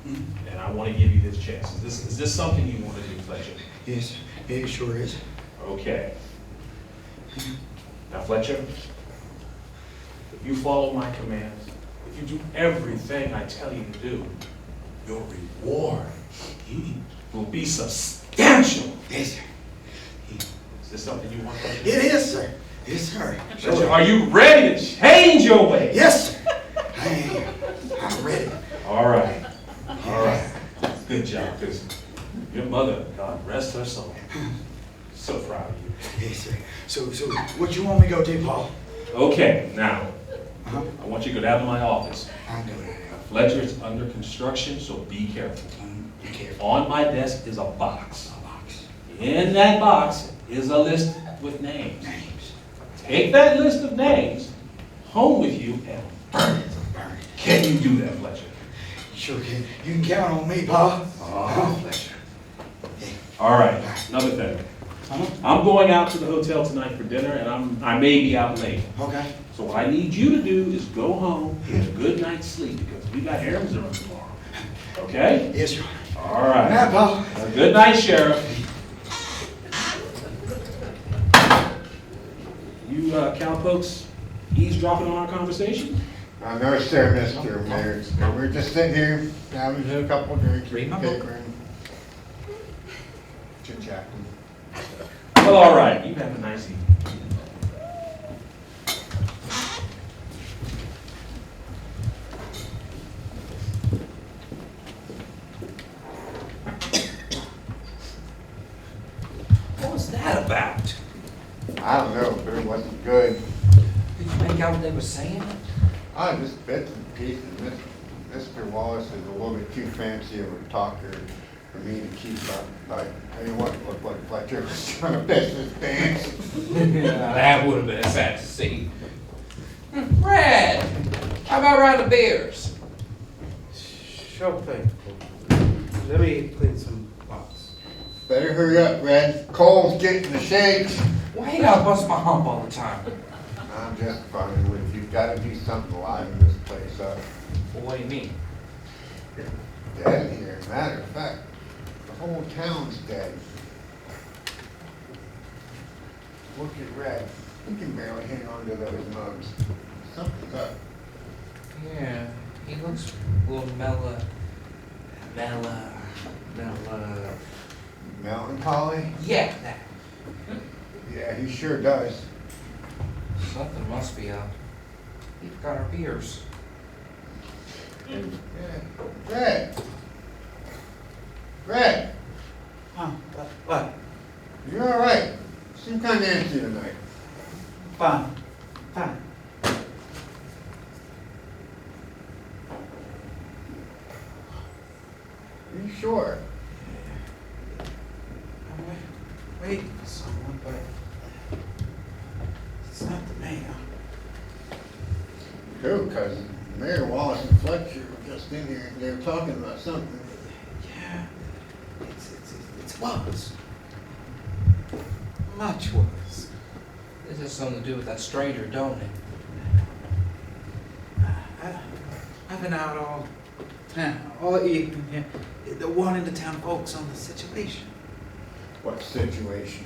and I want to give you this chance. Is this something you want to do, Fletcher? Yes, it sure is. Okay. Now, Fletcher, if you follow my commands, if you do everything I tell you to do, your reward will be substantial. Yes, sir. Is this something you want, Fletcher? It is, sir. Yes, sir. Fletcher, are you ready to change your ways? Yes, sir. I am. I'm ready. All right. All right. Good job, because your mother, God rest her soul, so proud of you. Yes, sir. So what you want me to go do, Paul? Okay, now, Uh-huh. I want you to go down to my office. I'm doing it. Fletcher is under construction, so be careful. Be careful. On my desk is a box. A box. In that box is a list with names. Names. Take that list of names home with you and burn it. Burn it. Can you do that, Fletcher? Sure can. You can count on me, Paul. Oh, Fletcher. All right, another thing. I'm going out to the hotel tonight for dinner, and I may be out late. Okay. So what I need you to do is go home, get a good night's sleep, because we got errands to run tomorrow. Okay? Yes, sir. All right. Now, Paul. Good night, Sheriff. You cowpokes eavesdropping on our conversation? No, sir, Mr. Mayor. We're just sitting here having a couple of drinks, Read my book. papering, chit-chatting. Well, all right. You have a nice evening. What was that about? I don't know, but it wasn't good. Did you make out what they were saying? Just bits and pieces. Mr. Wallace is a little bit too fancy of a talker for me to keep up. Like, I mean, what looked like Fletcher was trying to piss his pants. That would have been a sad to see. Brad, how about a round of beers? Sure thing. Let me clean some bottles. Better hurry up, Red. Cole's getting the shakes. Why you gotta bust my hump all the time? I'm just fucking with you. Gotta do something to liven this place up. Well, what do you mean? Dead here. Matter of fact, the whole town's dead. Look at Red. He can barely hang on to those mugs. Something's up. Yeah, he looks a little mellow. Melancholy? Yeah, that. Yeah, he sure does. Something must be up. He forgot our beers. Yeah. Red! Red! Huh? What? You're all right. Seem kind of antsy tonight. Fine. Fine. Are you sure? I'm waiting for someone, but it's not the mayor. Who? Because Mayor Wallace and Fletcher were just in here and they were talking about something. Yeah, it's worse. Much worse. This has something to do with that stranger, don't it? I've been out all evening here, warning the town folks on the situation. What situation?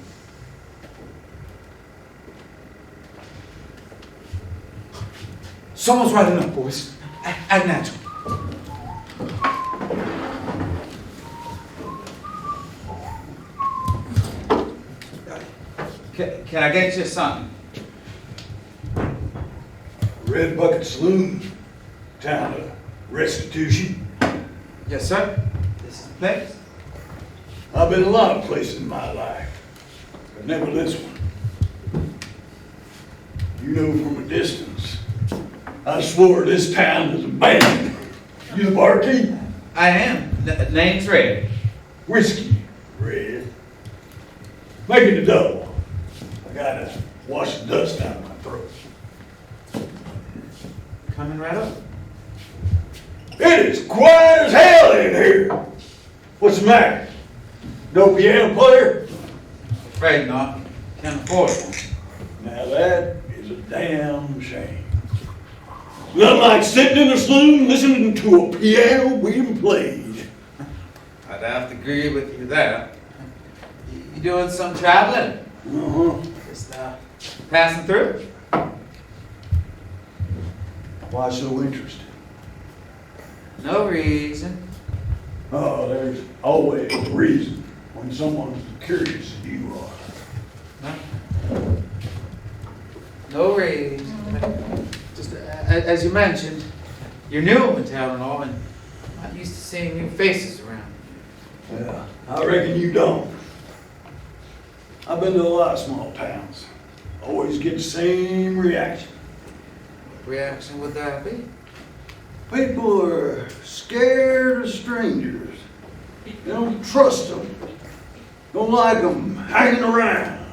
Someone's riding up, boys. Act natural. Can I get you something? Red Bucket Saloon, town of Restitution. Yes, sir. This is the place. I've been a lot of places in my life, but never this one. You know from a distance, I swore this town was abandoned. You the barkeep? I am. Name's Red. Whiskey, Red. Make it a double. I gotta wash the dust out of my throat. Coming right up. It is quiet as hell in here. What's the matter? No piano player? Afraid not. Can't afford one. Now that is a damn shame. Nothing like sitting in a saloon listening to a piano being played. I'd have to agree with you there. You doing some traveling? Uh-huh. Just passing through? Why so interested? No reason. Oh, there's always a reason when someone's as curious as you are. No reason. Just as you mentioned, you're new in town and all, and I'm not used to seeing new faces around. Yeah, I reckon you don't. I've been to a lot of small towns. Always get the same reaction. What reaction would that be? People are scared of strangers. They don't trust them. Don't like them hanging around.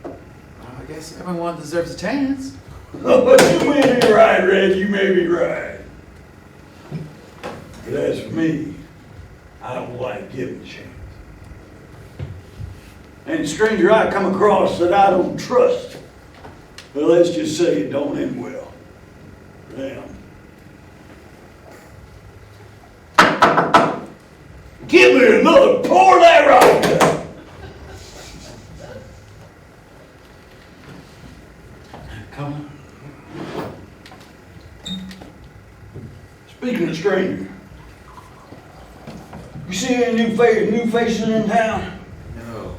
Well, I guess everyone deserves a chance. But you may be right, Red. You may be right. But as for me, I don't like giving a chance. Any stranger I come across that I don't trust, well, let's just say it don't end well. Damn. Give me another pour of that rock. Come on. Speaking of stranger, you see any new faces in town? No.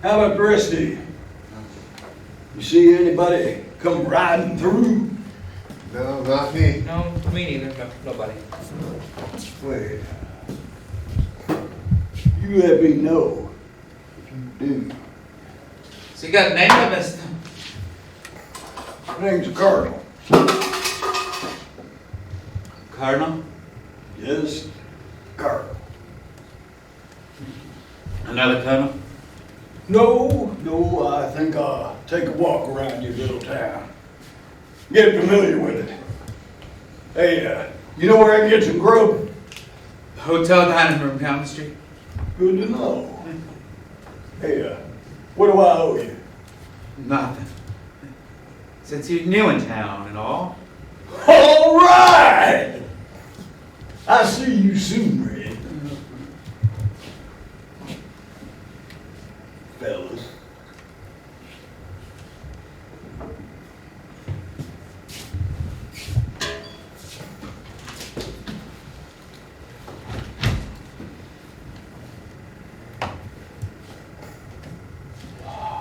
How about the rest of you? You see anybody come riding through? No, not me. No, me neither. No, nobody. Well, you let me know if you do. So you got a name of us? My name's Colonel. Colonel? Yes, Colonel. Another colonel? No, I think I'll take a walk around your little town. Get familiar with it. Hey, you know where I can get some grub? Hotel dining room down the street. Good to know. Hey, what do I owe you? Nothing. Since you're new in town and all. All right! I see you soon, Red. Fellas.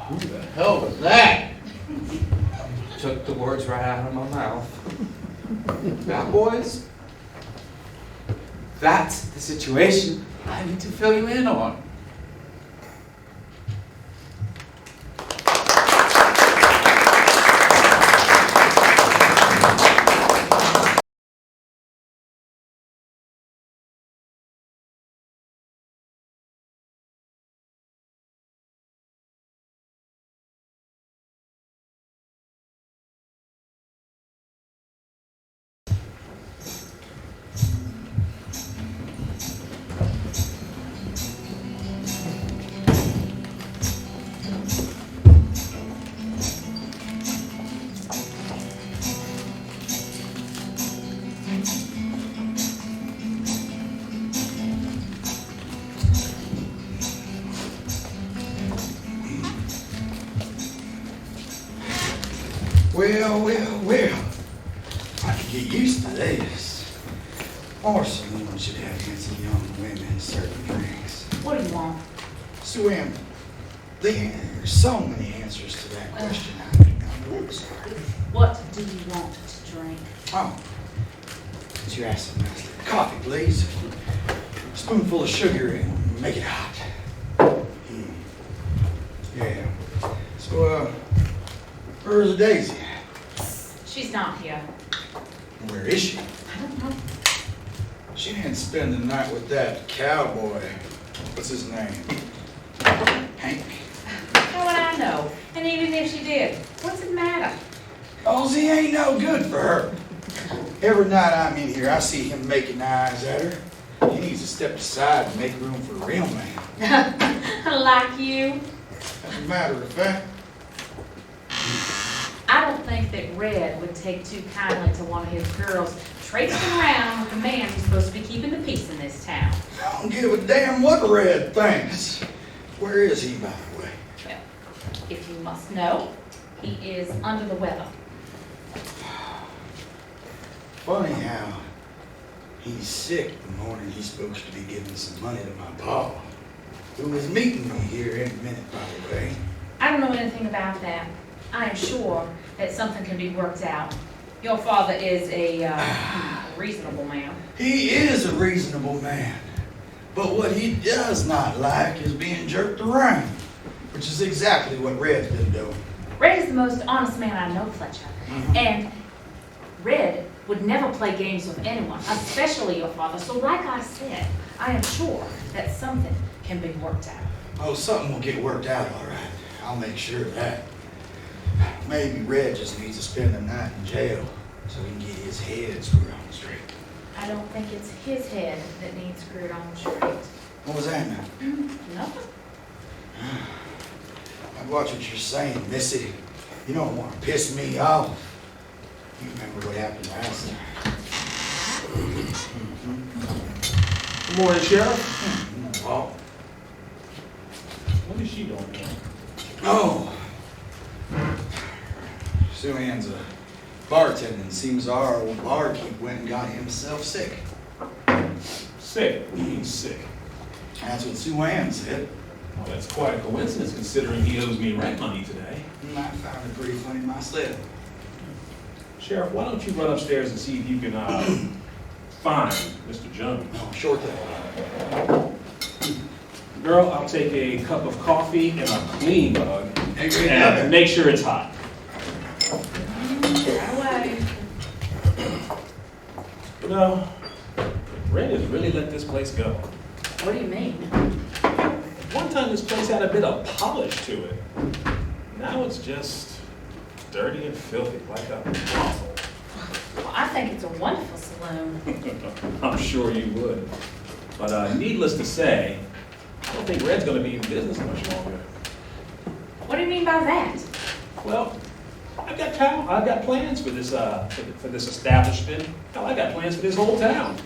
Who the hell was that? Took the words right out of my mouth. Now, boys, that's the situation I need to fill you in on. Well. I can get used to this. Our saloon should have handsome young women serving drinks. What do you want? Sue Ann, there's so many answers to that question. I'm sorry. What do you want to drink? Oh, since you asked so nicely. Coffee, please. Spoonful of sugar and make it hot. Yeah. So, where's Daisy? She's not here. Where is she? I don't know. She didn't spend the night with that cowboy. What's his name? Hank. How would I know? And even if she did, what's the matter? Oh, he ain't no good for her. Every night I'm in here, I see him making eyes at her. He needs to step aside and make room for a real man. Like you? As a matter of fact, I don't think that Red would take too kindly to one of his girls traipsing around with the man who's supposed to be keeping the peace in this town. I don't give a damn what Red thinks. Where is he, by the way? Well, if you must know, he is under the weather. Funny how he's sick the morning he's supposed to be giving some money to my pa, who is meeting me here in a minute, by the way. I don't know anything about that. I am sure that something can be worked out. Your father is a reasonable man. He is a reasonable man. But what he does not like is being jerked around, which is exactly what Red's been doing. Red is the most honest man I know, Fletcher. And Red would never play games with anyone, especially your father. So like I said, I am sure that something can be worked out. Oh, something will get worked out all right. I'll make sure of that. Maybe Red just needs to spend the night in jail so he can get his head screwed on straight. I don't think it's his head that needs screwed on straight. What was that now? Nothing. I watch what you're saying, Missy. You don't want to piss me off. You remember what happened last time. Good morning, Sheriff. Oh. What is she doing here? Oh. Sue Ann's a bartender, and seems our old barkeep went and got himself sick. Sick? What do you mean sick? That's what Sue Ann said. Well, that's quite a coincidence considering he owes me rent money today. And I found it pretty funny myself. Sheriff, why don't you run upstairs and see if you can find Mr. Jones? Oh, sure thing. Girl, I'll take a cup of coffee and a clean mug Hey, and make sure it's hot. Away. You know, Red has really let this place go. What do you mean? One time this place had a bit of polish to it. Now it's just dirty and filthy, like a brothel. Well, I think it's a wonderful saloon. I'm sure you would. But needless to say, I don't think Red's going to be in business much longer. What do you mean by that? Well, I've got plans for this for this establishment. Hell, I got plans for this whole town.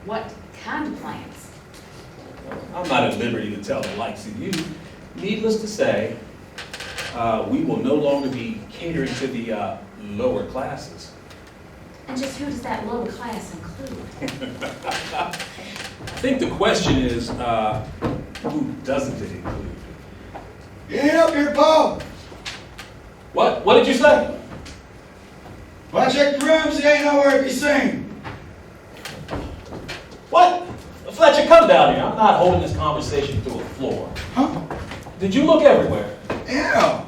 What kind of plans? I'm not at liberty to tell the likes of you. Needless to say, we will no longer be catering to the lower classes. And just who does that lower class include? I think the question is, who doesn't it include? Get up here, Paul. What? What did you say? Well, I checked the rooms, he ain't nowhere to be seen. What? Fletcher, come down here. I'm not holding this conversation to a floor. Huh? Did you look everywhere? Yeah.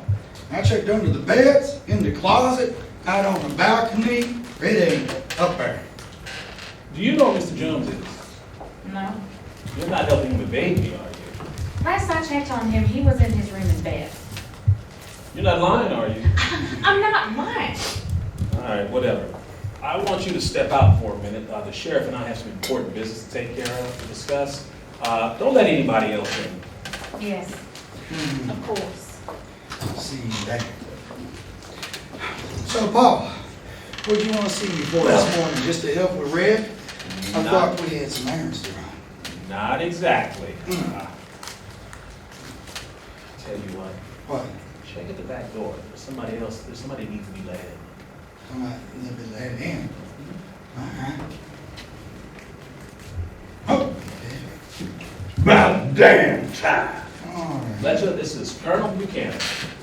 I checked under the beds, in the closet, out on the balcony. It ain't up there. Do you know who Mr. Jones is? No. You're not helping him evade me, are you? Last I checked on him, he was in his room in bed. You're not lying, are you? I'm not lying. All right, whatever. I want you to step out for a minute. The sheriff and I have some important business to take care of, to discuss. Don't let anybody else in. Yes, of course. See you there. So, Paul, what'd you want to see me for this morning? Just to help with Red? I thought we had some errands to run. Not exactly. Tell you what, What? check at the back door. There's somebody else, somebody needs to be let in. Somebody needs to be let in. All right. Oh. About damn time. All right. Fletcher, this is Colonel Buchanan.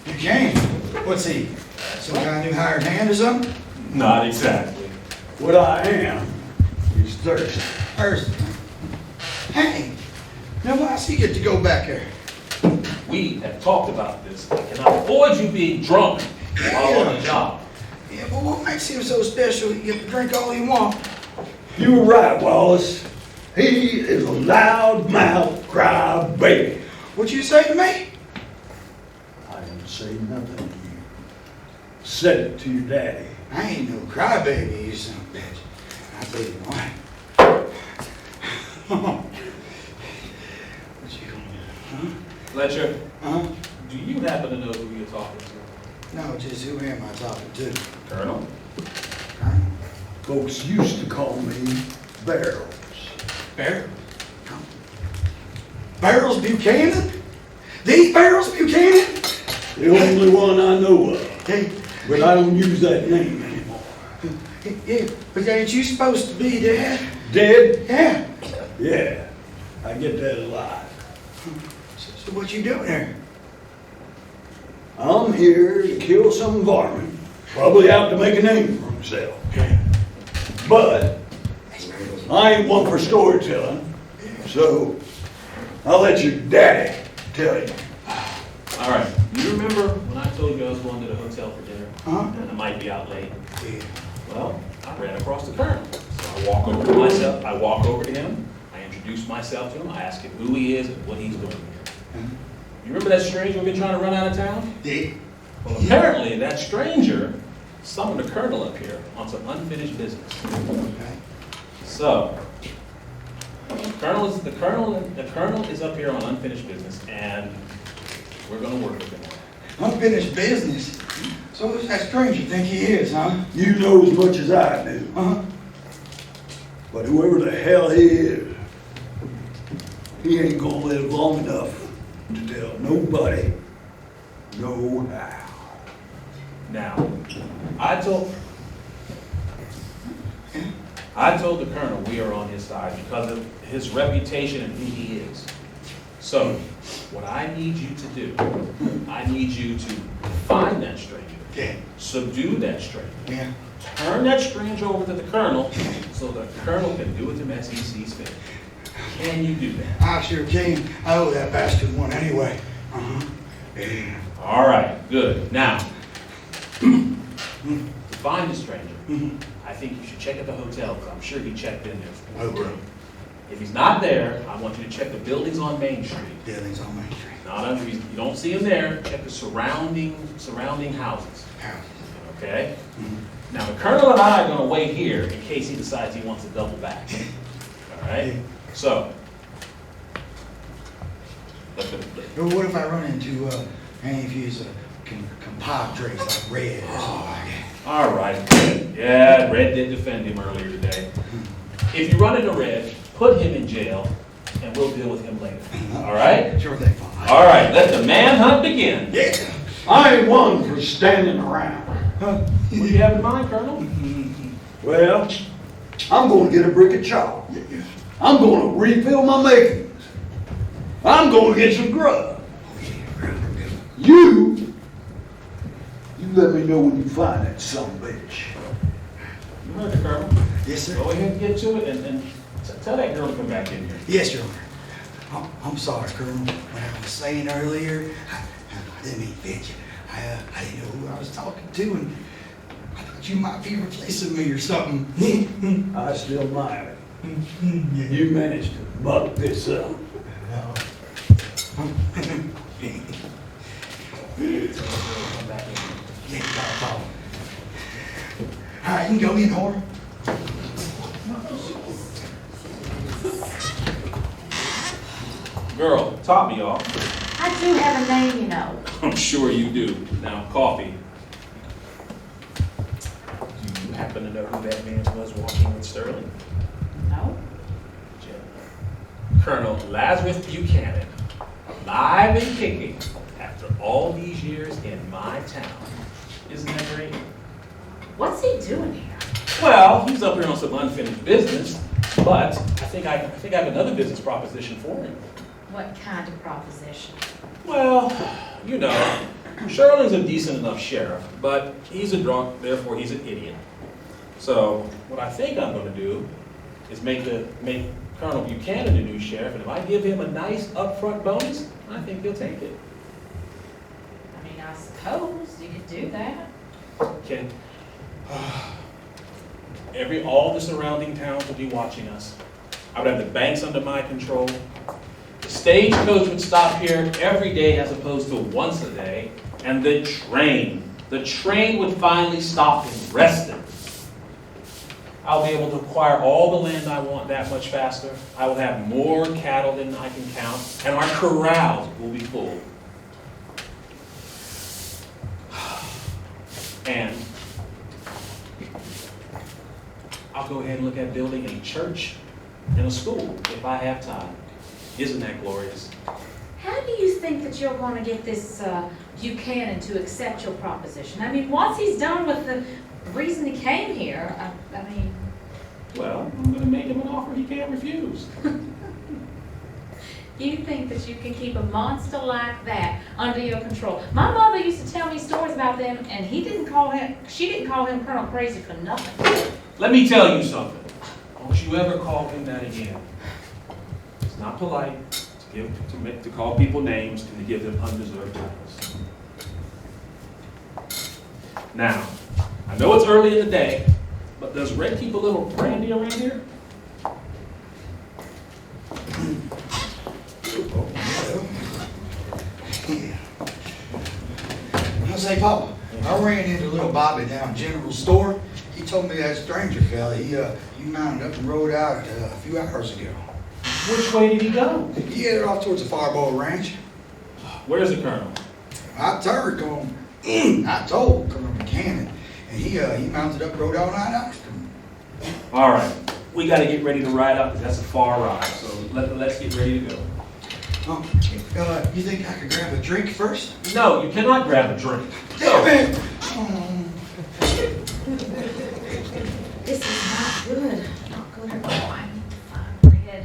You came. What's he? Some kind of new hired hand or something? Not exactly. What I am is thirsty. Thirsty? Hey, now why does he get to go back there? We have talked about this. I cannot avoid you being drunk while on the job. Yeah, but what makes him so special? You get to drink all you want. You were right, Wallace. He is a loud-mouthed cry-baby. What you say to me? I didn't say nothing to you. Said it to your daddy. I ain't no crybaby, you son of a bitch. I'll tell you what. What you gonna do, huh? Fletcher, Huh? do you happen to know who you're talking to? No, just who am I talking to? Colonel? Folks used to call me Barrels. Barrels? Barrels Buchanan? The Barrels Buchanan? The only one I know of. Hey, but I don't use that name anymore. Yeah, but ain't you supposed to be dead? Dead? Yeah. Yeah, I get that a lot. So what you doing here? I'm here to kill some varmint, probably out to make a name for himself. But I ain't one for storytelling, so I'll let your daddy tell you. All right. You remember when I told you I was going to the hotel for dinner? Huh? And I might be out late. Yeah. Well, I ran across the Colonel. So I walk over to myself. I walk over to him. I introduce myself to him. I ask him who he is and what he's doing here. You remember that stranger we've been trying to run out of town? Yeah. Well, apparently that stranger summoned the Colonel up here on some unfinished business. Okay. So, the Colonel is up here on unfinished business, and we're going to work with him. Unfinished business? So who's that stranger think he is, huh? You know as much as I do. Uh-huh. But whoever the hell he is, he ain't gonna live long enough to tell nobody no how. Now, I told the Colonel we are on his side because of his reputation and who he is. So, what I need you to do, I need you to find that stranger, Yeah. subdue that stranger, Yeah. turn that stranger over to the Colonel so the Colonel can do with him as he sees fit. Can you do that? I sure can. I owe that bastard one anyway. Uh-huh. Yeah. All right, good. Now, to find the stranger, I think you should check at the hotel because I'm sure he checked in there. Okay. If he's not there, I want you to check the buildings on Main Street. Buildings on Main Street. Not under, you don't see him there, check the surrounding houses, Houses. okay? Now, the Colonel and I are gonna wait here in case he decides he wants to double back. All right? So, But what if I run into any of his compadres like Red or something like that? all right, Red. Yeah, Red did defend him earlier today. If you run into Red, put him in jail, and we'll deal with him later. All right? Sure thing, fine. All right, let the manhunt begin. Yeah. I ain't one for standing around. What do you have in mind, Colonel? Well, I'm going to get a brick of chalk. I'm going to refill my makings. I'm going to get some grub. You let me know when you find that son of a bitch. You heard the Colonel. Yes, sir. Go ahead and get to it, and tell that girl to come back in here. Yes, Your Honor. I'm sorry, Colonel. When I was saying earlier, I didn't mean to offend you. I didn't know who I was talking to, and I thought you might be replacing me or something. I still might. You managed to muck this up. Come back in here. Yeah, follow. All right, you can go in, Horn. Girl, top me off. I do have a name, you know. I'm sure you do. Now, coffee. Do you happen to know who that man was walking with Stirling? No? Colonel Lazarus Buchanan, alive and kicking after all these years in my town. Isn't that great? What's he doing here? Well, he's up here on some unfinished business, but I think I have another business proposition for him. What kind of proposition? Well, you know, Stirling's a decent enough sheriff, but he's a drunk, therefore he's an idiot. So what I think I'm going to do is make Colonel Buchanan the new sheriff, and if I give him a nice upfront bonus, I think he'll take it. I mean, I suppose you could do that. Okay. All the surrounding towns will be watching us. I would have the banks under my control. The stagecoach would stop here every day as opposed to once a day. And the train would finally stop in Reston. I'll be able to acquire all the land I want that much faster. I will have more cattle than I can count, and our corrals will be full. And I'll go ahead and look at building a church and a school if I have time. Isn't that glorious? How do you think that you're going to get this Buchanan to accept your proposition? I mean, once he's done with the reason he came here, I mean... Well, I'm going to make him an offer he can't refuse. You think that you can keep a monster like that under your control? My mother used to tell me stories about them, and she didn't call him Colonel Crazy for nothing. Let me tell you something. Don't you ever call him that again. It's not polite to call people names and to give them undeserved titles. Now, I know it's early in the day, but does Red keep a little brandy around here? I say, Papa, I ran into little Bobby down General Store. He told me that stranger fella, he mounted up and rode out a few hours ago. Which way did he go? He headed off towards the Fireball Ranch. Where's the colonel? I told Colonel Buchanan, and he mounted up and rode all night after him. All right, we got to get ready to ride up because that's a far ride. So let's get ready to go. Oh, you think I could grab a drink first? No, you cannot grab a drink. Damn it! This is not good. Not good at all. I need to find bread.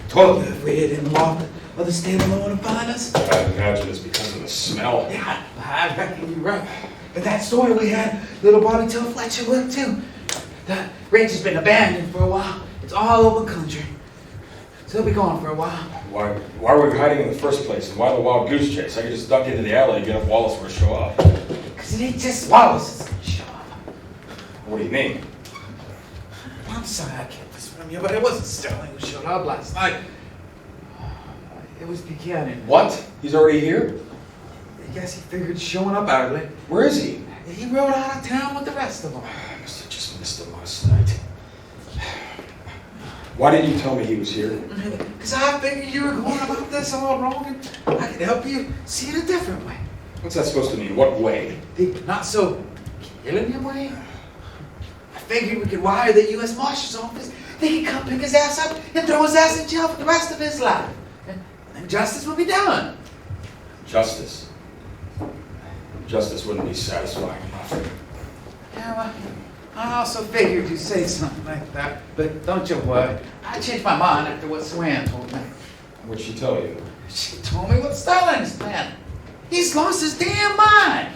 Told you if we didn't lock the other standalone and find us. I imagine it's because of the smell. Yeah, I reckon you're right. But that story we had, little Bobby told Fletcher looked too. The ranch has been abandoned for a while. It's all over country. So it'll be gone for a while. Why were we hiding in the first place? And why the wild goose chase? I could just duck into the alley and get if Wallace were to show up. Because it ain't just Wallace that's gonna show up. What do you mean? I'm sorry I kept this from you, but it wasn't Stirling who showed up last night. It was Buchanan. What? He's already here? I guess he figured showing up early. Where is he? He rode out of town with the rest of them. I must have just missed him last night. Why didn't you tell me he was here? Because I figured you were going about this all wrong, and I could help you see it a different way. What's that supposed to mean? What way? The not so killing your way. I figured we could wire the U.S. Marshal's office. They could come pick his ass up and throw his ass in jail for the rest of his life. And justice will be done. Justice. Justice wouldn't be satisfying enough. Yeah, well, I also figured you'd say something like that. But don't you worry. I changed my mind after what Swan told me. What'd she tell you? She told me what Stirling's plan. He's lost his damn mind.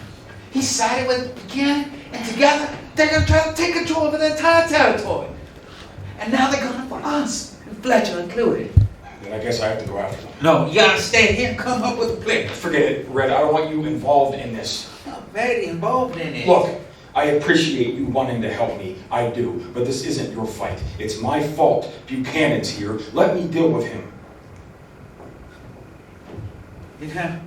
He sided with Buchanan, and together they're going to try to take control of the entire territory. And now they're going for us, and Fletcher included. Then I guess I have to go after them. No, you gotta stay here and come up with a plan. Forget it, Red. I don't want you involved in this. I'm very involved in it. Look, I appreciate you wanting to help me. I do. But this isn't your fight. It's my fault. Buchanan's here. Let me deal with him. You know,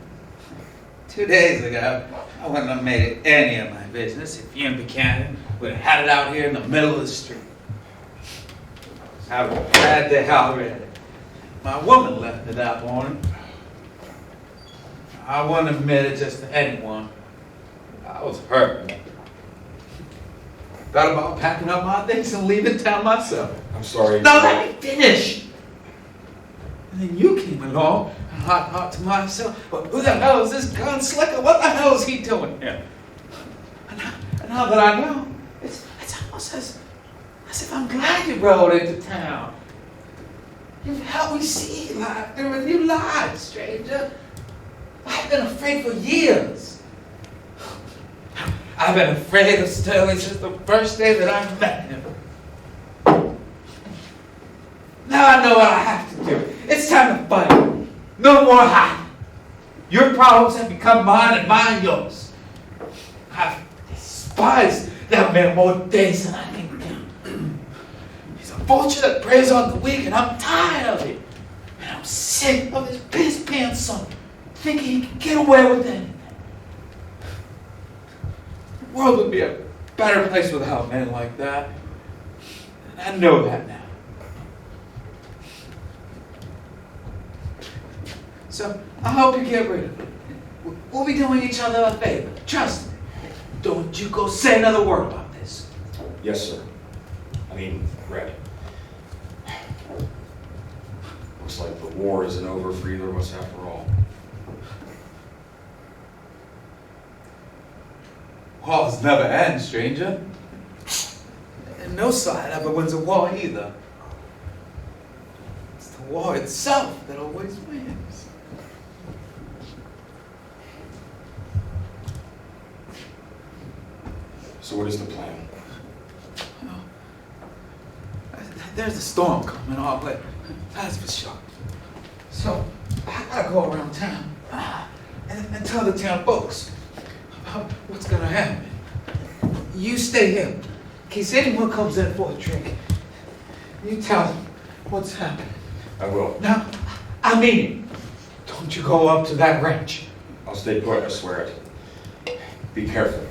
2 days ago, I wouldn't have made it any of my business if you and Buchanan would have had it out here in the middle of the street. I would have had the hell ready. My woman left me that morning. I wouldn't admit it just to anyone. I was hurt. Thought about packing up my things and leaving town myself. I'm sorry. No, let me finish. And then you came along, and I thought to myself, well, who the hell is this gunslinger? What the hell is he doing here? And now that I know, it's almost as if I'm glad you rode into town. You've helped me see life through a new life, stranger. I've been afraid for years. I've been afraid of Stirling since the first day that I met him. Now I know what I have to do. It's time to fight. No more hiding. Your problems have become mine and mine yours. I've despised that man more days than I can count. He's a vulture that preys on the weak, and I'm tired of it. And I'm sick of his piss pants son thinking he can get away with anything. The world would be a better place without men like that. And I know that now. So I hope you get rid of it. We'll be doing each other a favor. Trust me. Don't you go say another word about this. Yes, sir. I mean, Red. Looks like the war isn't over for either of us after all. Wars never end, stranger. And no side ever wins a war either. It's the war itself that always wins. So what is the plan? There's a storm coming our way. That's for sure. So I gotta go around town and tell the town folks about what's gonna happen. You stay here in case anyone comes in for a drink. You tell them what's happening. I will. Now, I mean it. Don't you go up to that ranch. I'll stay put, I swear it. Be careful.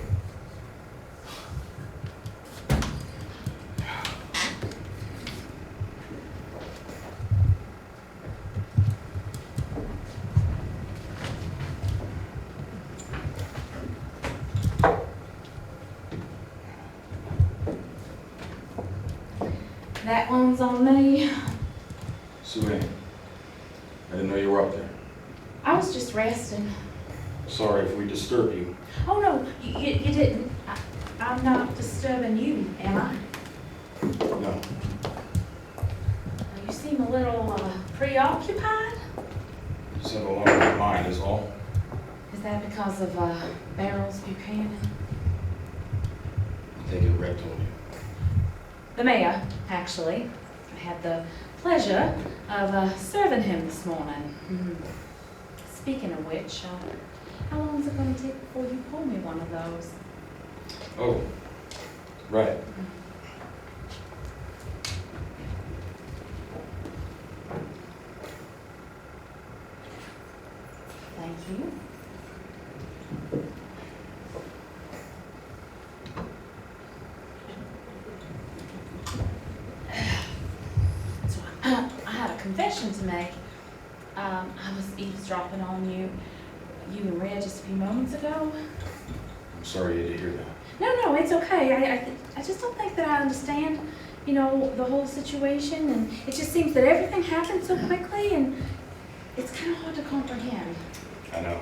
That one's on me. Sue, I didn't know you were up there. I was just resting. Sorry if we disturb you. Oh no, you didn't. I'm not disturbing you, am I? No. You seem a little preoccupied. Just have a lot on my mind is all. Is that because of Barrels Buchanan? I think it Red told you. The mayor, actually. I had the pleasure of serving him this morning. Speaking of which, how long is it going to take before you pull me one of those? Oh, right. Thank you. So I had a confession to make. I was eavesdropping on you and Red just a few moments ago. I'm sorry you had to hear that. No, it's okay. I just don't think that I understand, the whole situation, and it just seems that everything happened so quickly, and it's kind of hard to comprehend. I know.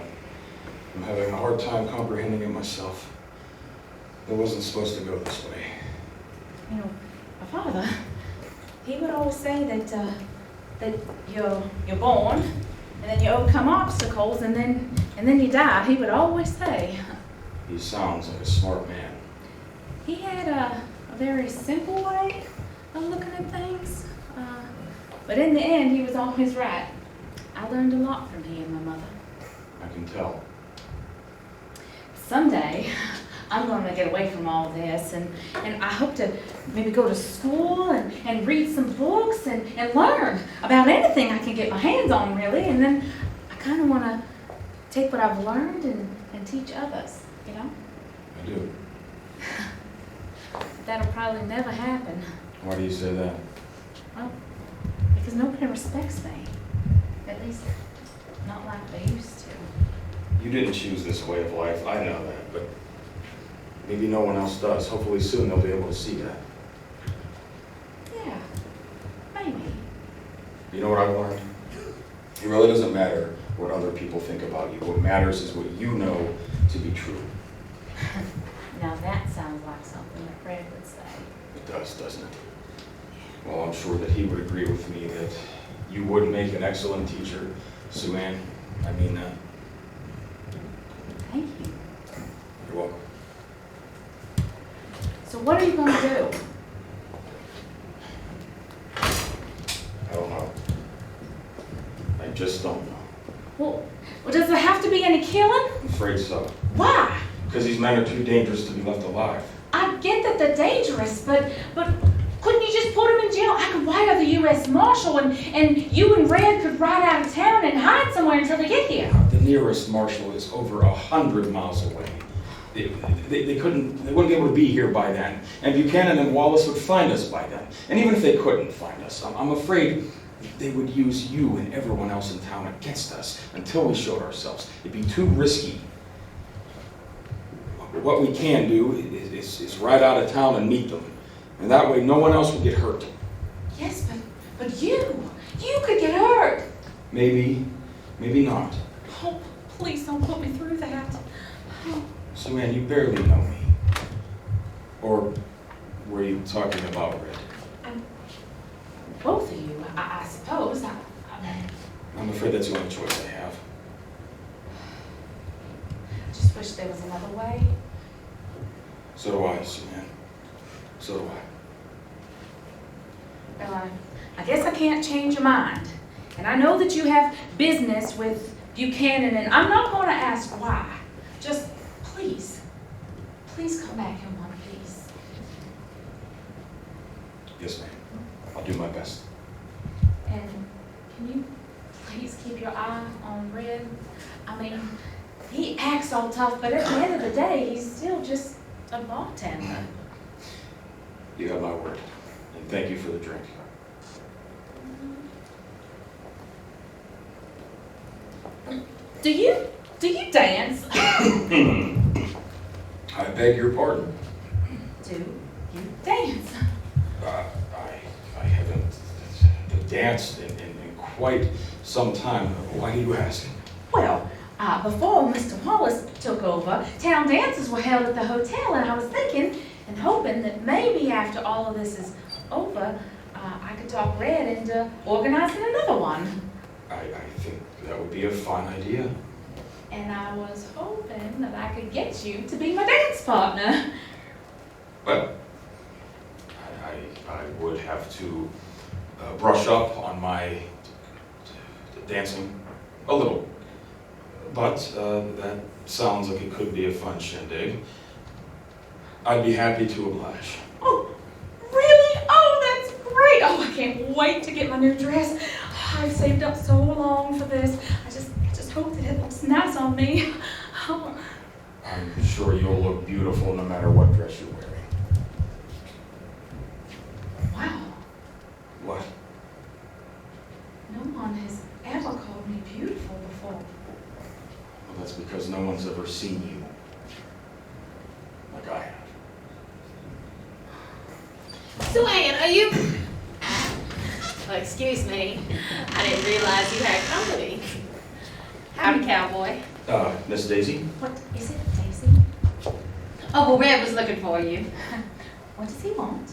I'm having a hard time comprehending it myself. It wasn't supposed to go this way. My father, he would always say that you're born, and then you overcome obstacles, and then you die. He would always say. He sounds like a smart man. He had a very simple way of looking at things, but in the end, he was always right. I learned a lot from he and my mother. I can tell. Someday, I'm going to get away from all this, and I hope to maybe go to school and read some books and learn about anything I can get my hands on, really, and then I kind of want to take what I've learned and teach others, I do. That'll probably never happen. Why do you say that? Well, because nobody respects me. At least not like they used to. You didn't choose this way of life, I know that, but maybe no one else does. Hopefully soon they'll be able to see that. Yeah, maybe. You know what I've learned? It really doesn't matter what other people think about you. What matters is what you know to be true. Now that sounds like something that Fred would say. It does, doesn't it? Well, I'm sure that he would agree with me that you would make an excellent teacher, Sue Ann. I mean that. Thank you. You're welcome. So what are you gonna do? I don't know. I just don't know. Well, does there have to be any killing? I'm afraid so. Why? Because these men are too dangerous to be left alive. I get that they're dangerous, but couldn't you just put them in jail? I could wire the U.S. Marshal and you and Red could ride out of town and hide somewhere until they get here. The nearest marshal is over 100 miles away. They wouldn't be able to be here by then. And Buchanan and Wallace would find us by then. And even if they couldn't find us, I'm afraid they would use you and everyone else in town against us until we showed ourselves. It'd be too risky. What we can do is ride out of town and meet them. And that way no one else would get hurt. Yes, but you could get hurt. Maybe, maybe not. Oh, please don't put me through that. Oh. Sue Ann, you barely know me. Or were you talking about Red? Both of you, I suppose. I'm afraid that's the only choice I have. I just wish there was another way. So do I, Sue Ann. So do I. Well, I guess I can't change your mind. And I know that you have business with Buchanan, and I'm not going to ask why. Just please come back in one piece. Yes, ma'am. I'll do my best. And can you please keep your eye on Red? I mean, he acts all tough, but at the end of the day, he's still just a bartender. You have my word. And thank you for the drink. Do you dance? I beg your pardon. Do you dance? I haven't danced in quite some time. Why do you ask? Well, before Mr. Wallace took over, town dances were held at the hotel, and I was thinking and hoping that maybe after all of this is over, I could talk Red into organizing another one. I think that would be a fine idea. And I was hoping that I could get you to be my dance partner. Well, I would have to brush up on my dancing a little. But that sounds like it could be a fun shindig. I'd be happy to oblige. Oh, really? Oh, that's great. Oh, I can't wait to get my new dress. I've saved up so long for this. I just hope that it looks nice on me. Oh. I'm sure you'll look beautiful no matter what dress you're wearing. Wow. What? No one has ever called me beautiful before. Well, that's because no one's ever seen you like I have. Sue Ann, are you... Oh, excuse me. I didn't realize you had company. Howdy, cowboy. Miss Daisy? What is it, Daisy? Oh, well, Red was looking for you. What does he want?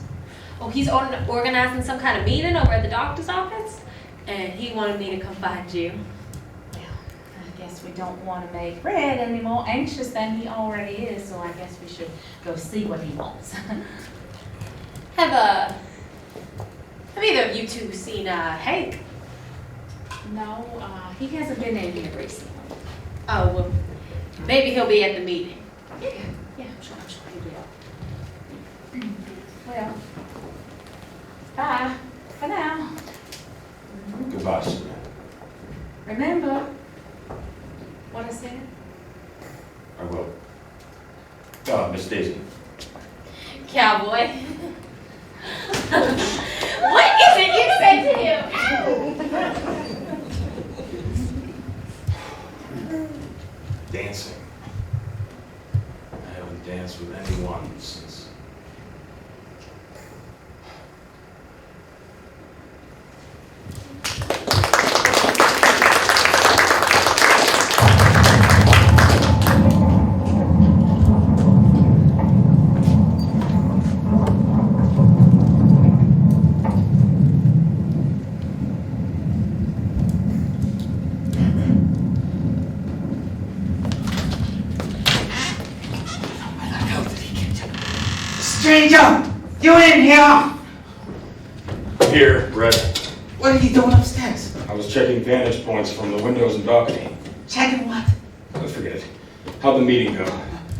Oh, he's organizing some kind of meeting over at the doctor's office, and he wanted me to come find you. Well, I guess we don't want to make Red any more anxious than he already is, so I guess we should go see what he wants. Have either of you two seen Hank? No, he hasn't been in here recently. Oh, well, maybe he'll be at the meeting. Yeah, I'm sure he will. Well, bye for now. Goodbye, Sue Ann. Remember what I said? I will. Miss Daisy. Cowboy. What is it you said to him? dancing. I haven't danced with anyone since. Stranger, you in here? Here, Red. What are you doing upstairs? I was checking vantage points from the windows and balcony. Checking what? Oh, forget it. How'd the meeting go?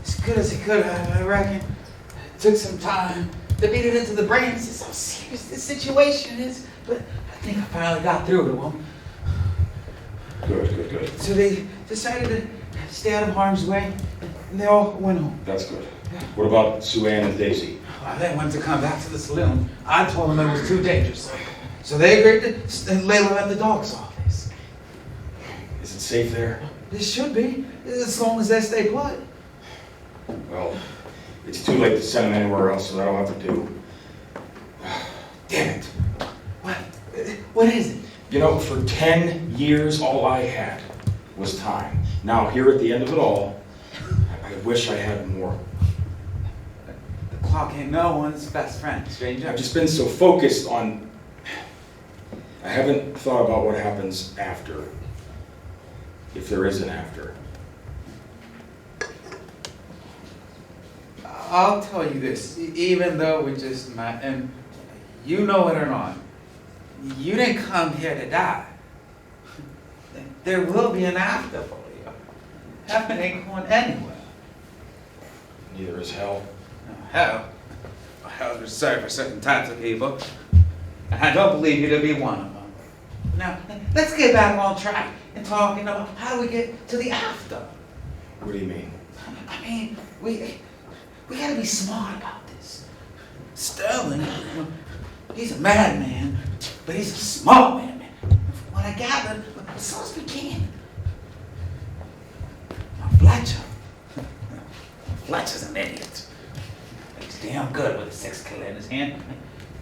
As good as it could, I reckon. It took some time to beat it into the brains. It's how serious this situation is. But I think I finally got through to them. Good. So they decided to stay out of harm's way, and they all went home. That's good. What about Sue Ann and Daisy? Well, they wanted to come back to the saloon. I told them it was too dangerous. So they agreed to lay low at the dog's office. Is it safe there? It should be, as long as they stay put. Well, it's too late to send them anywhere else, so that'll have to do. Damn it. What is it? You know, for 10 years, all I had was time. Now, here at the end of it all, I wish I had more. The clock ain't no one's best friend, stranger. I've just been so focused on... I haven't thought about what happens after. If there is an after. I'll tell you this, even though we just met, and you know it or not, you didn't come here to die. There will be an after for you. Heaven ain't going anywhere. Neither is hell. Hell. Hell's reserved for certain types of people. And I don't believe you to be one of them. Now, let's get back on track and talking about how do we get to the after. What do you mean? I mean, we gotta be smart about this. Stirling, he's a madman, but he's a smart man. From what I gathered, so's began. Now Fletcher's an idiot. He's damn good with a 6 killer in his hand.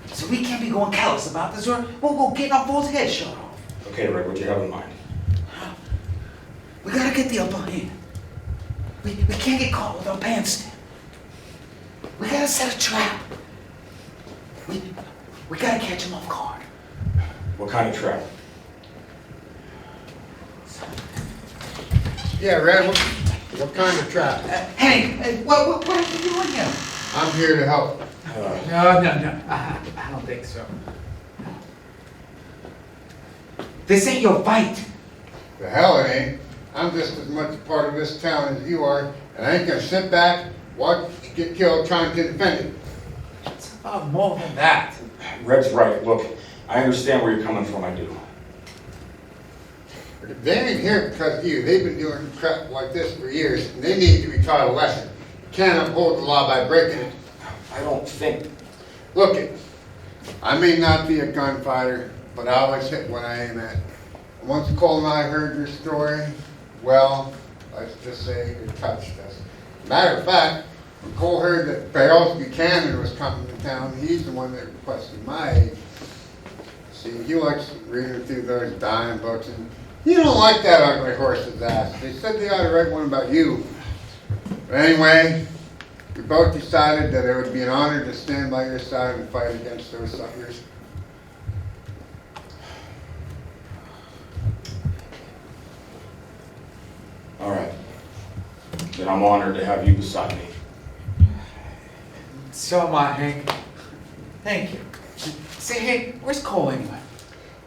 So we can't be going callous about this, or we'll go getting our fool's head shot off. Okay, Red, what do you have in mind? We gotta get the upper hand. We can't get caught with our pants down. We gotta set a trap. We gotta catch him off guard. What kind of trap? Yeah, Red, what kind of trap? Hank, what are you doing here? I'm here to help. No. I don't think so. This ain't your fight. The hell it ain't. I'm just as much a part of this town as you are, and I ain't gonna sit back, watch you get killed trying to defend it. It's about more than that. Red's right. Look, I understand where you're coming from, I do. They ain't here because of you. They've been doing crap like this for years, and they need to be taught a lesson. You can't uphold the law by breaking it. I don't think... Look it, I may not be a gunfighter, but I always hit what I aim at. Once Cole and I heard your story, well, let's just say it touched us. Matter of fact, when Cole heard that Barrels Buchanan was coming to town, he's the one that requested my aid. See, you like reading through those dying books, and you don't like that ugly horse's ass. They said they ought to write one about you. But anyway, we both decided that it would be an honor to stand by your side and fight against those suckers. All right. Then I'm honored to have you beside me. So am I, Hank. Thank you. Say, Hank, where's Cole anyway?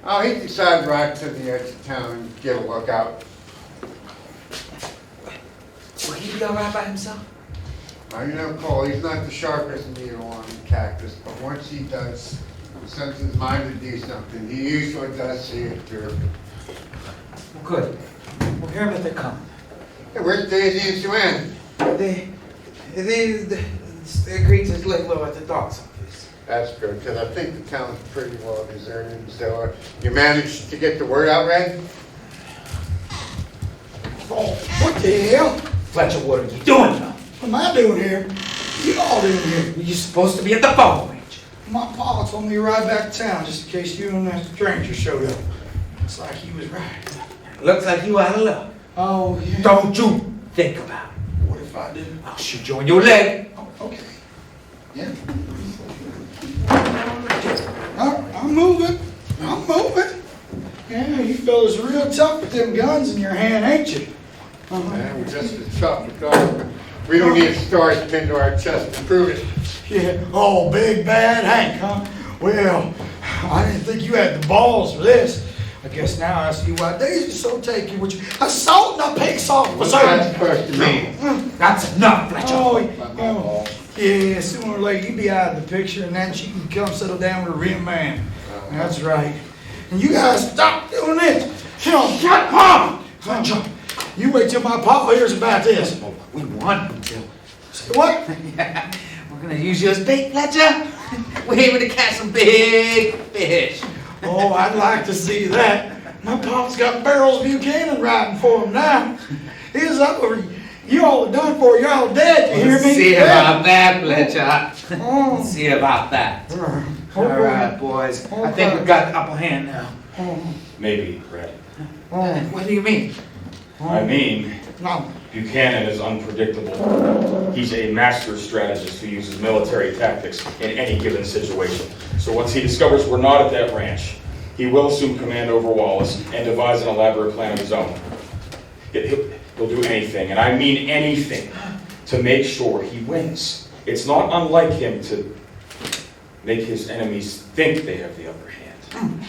Oh, he decided to ride to the edge of town and get a look out. Will he be all right by himself? Now, you know, Cole, he's not the sharpest needle on the cactus, but once he does set his mind to do something, he usually does see it through. Well, good. We'll hear that they're coming. Hey, where's Daisy and Joanne? They agreed to lay low at the doc's office. That's good, because I think the town's pretty well deserted. So you managed to get the word out, Red? Oh, what the hell? Fletcher, what are you doing now? What am I doing here? What you all doing here? You're supposed to be at the phone range. My pa told me to ride back to town just in case you and that stranger showed up. Looks like he was right. Looks like you out of luck. Oh, yeah. Don't you think about it. What if I do? I'll shoot you in your leg. Oh, okay. Yeah. I'm moving. I'm moving. Yeah, you fellas are real tough with them guns in your hand, ain't you? Yeah, we're just as tough as dog. We don't need stars pinned to our chest to prove it. Yeah. Oh, big bad Hank, huh? Well, I didn't think you had the balls for this. I guess now I see why Daisy's so taken with you. Assault and a pig salt. What's that supposed to mean? That's enough, Fletcher. Oh, yeah, sooner or later you'd be out of the picture and then she can come settle down with a real man. That's right. And you guys stop doing this. Shut up! Fletcher, you wait till my pa hears about this. We want him to. What? Yeah, we're gonna use you as bait, Fletcher. We're aiming to catch some big fish. Oh, I'd like to see that. My pop's got Barrels Buchanan riding for him now. He's over. You all are done for. You're all dead. You hear me? See about that, Fletcher. Oh. See about that. All right, boys. I think we've got the upper hand now. Maybe, Red. What do you mean? I mean, No. Buchanan is unpredictable. He's a master strategist who uses military tactics in any given situation. So once he discovers we're not at that ranch, he will assume command over Wallace and devise an elaborate plan of his own. He'll do anything, and I mean anything, to make sure he wins. It's not unlike him to make his enemies think they have the upper hand.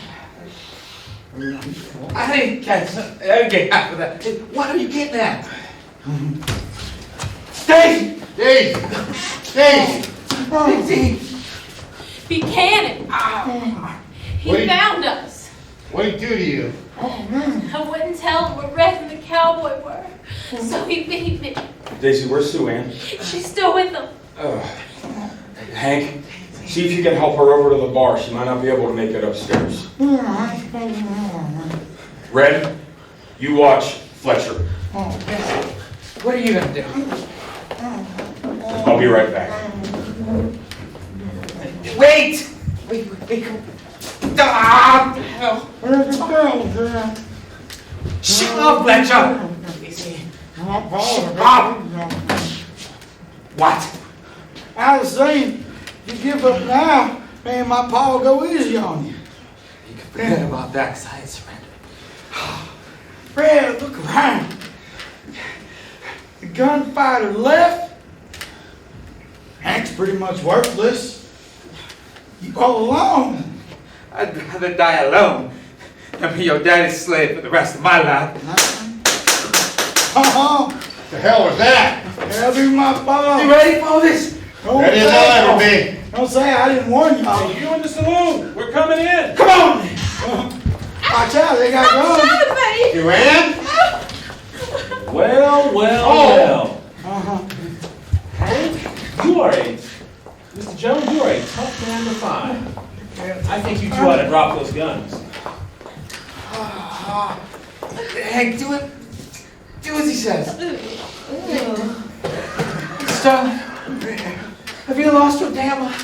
I didn't catch half of that. What are you getting at? Stay! Daisy! Daisy! Daisy! Buchanan! He What found us. What did he do to you? I wouldn't tell him where Red and the cowboy were. So he beat me. Daisy, where's Sue Ann? She's still with them. Hank, see if you can help her over to the bar. She might not be able to make it upstairs. Red, you watch Fletcher. What are you gonna do? I'll be right back. Wait! Wait. Ah! Hell. Where's the girl? Shut up, Fletcher! Shut up! What? I was saying, you give up now, man, my pa will go easy on you. You can forget about that, because I had surrendered. Fred, look around. The gunfighter left. Hank's pretty much worthless. You all alone. I'd rather die alone than be your daddy's slave for the rest of my life. The hell was that? That'll be my pa. You ready for this? Ready as I'll ever be. Don't say I didn't warn y'all. You in the saloon. We're coming in. Come on! Watch out, they got guns. Shut me! You ran? Well. Hank, you are Mr. Jones, you are a tough man to find. I think you two ought to drop those guns. Hank, do it. Do as he says. Sterling, have you lost your damn mind?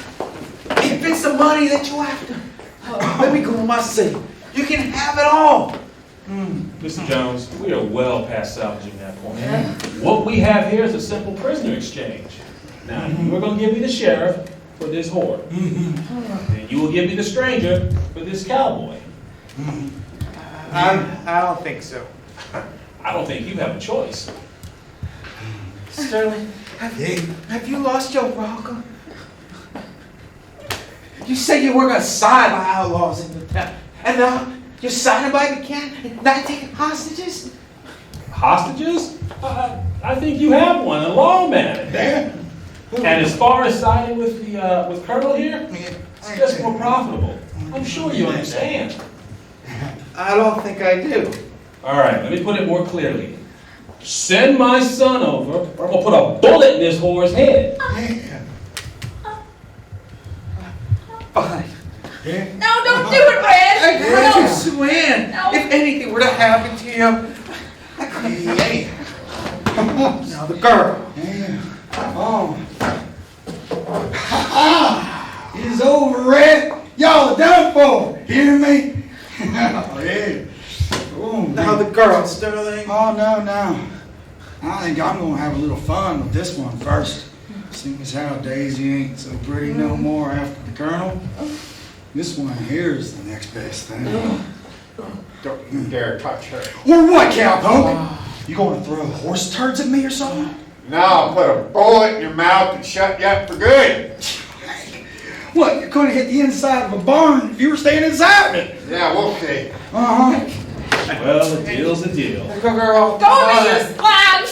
If it's the money that you're after, let me go to my city. You can have it all. Mr. Jones, we are well past salvaging that point. What we have here is a simple prisoner exchange. Now, you are going to give me the sheriff for this whore. And you will give me the stranger for this cowboy. I don't think so. I don't think you have a choice. Sterling, have you lost your rocker? You said you were going to side by outlaws in the town. And now you're siding by Buchanan, not taking hostages? Hostages? I think you have one, a lawman at that. And as far as siding with the with Colonel here, it's just more profitable. I'm sure you understand. I don't think I do. All right, let me put it more clearly. Send my son over, or I'm gonna put a bullet in this whore's head. Fine. No, don't do it, Red! I got you, Sue Ann. No. If anything were to happen to you, I couldn't. Now the girl. Yeah. Oh. It's over, Red. Y'all are done for. Hear me? Oh, yeah. Oh, Now the girl, Stirling. oh, no. I think I'm gonna have a little fun with this one first. Seeing as how Daisy ain't so pretty no more after the Colonel. This one here is the next best thing. Don't you dare touch her. Or what, cowpoke? You gonna throw horse turds at me or something? Now I'll put a bullet in your mouth and shut you up for good. What, you're gonna hit the inside of a barn if you were staying inside it? Yeah, we'll see. Uh-huh. Well, the deal's a deal. Girl, Go on, you slime!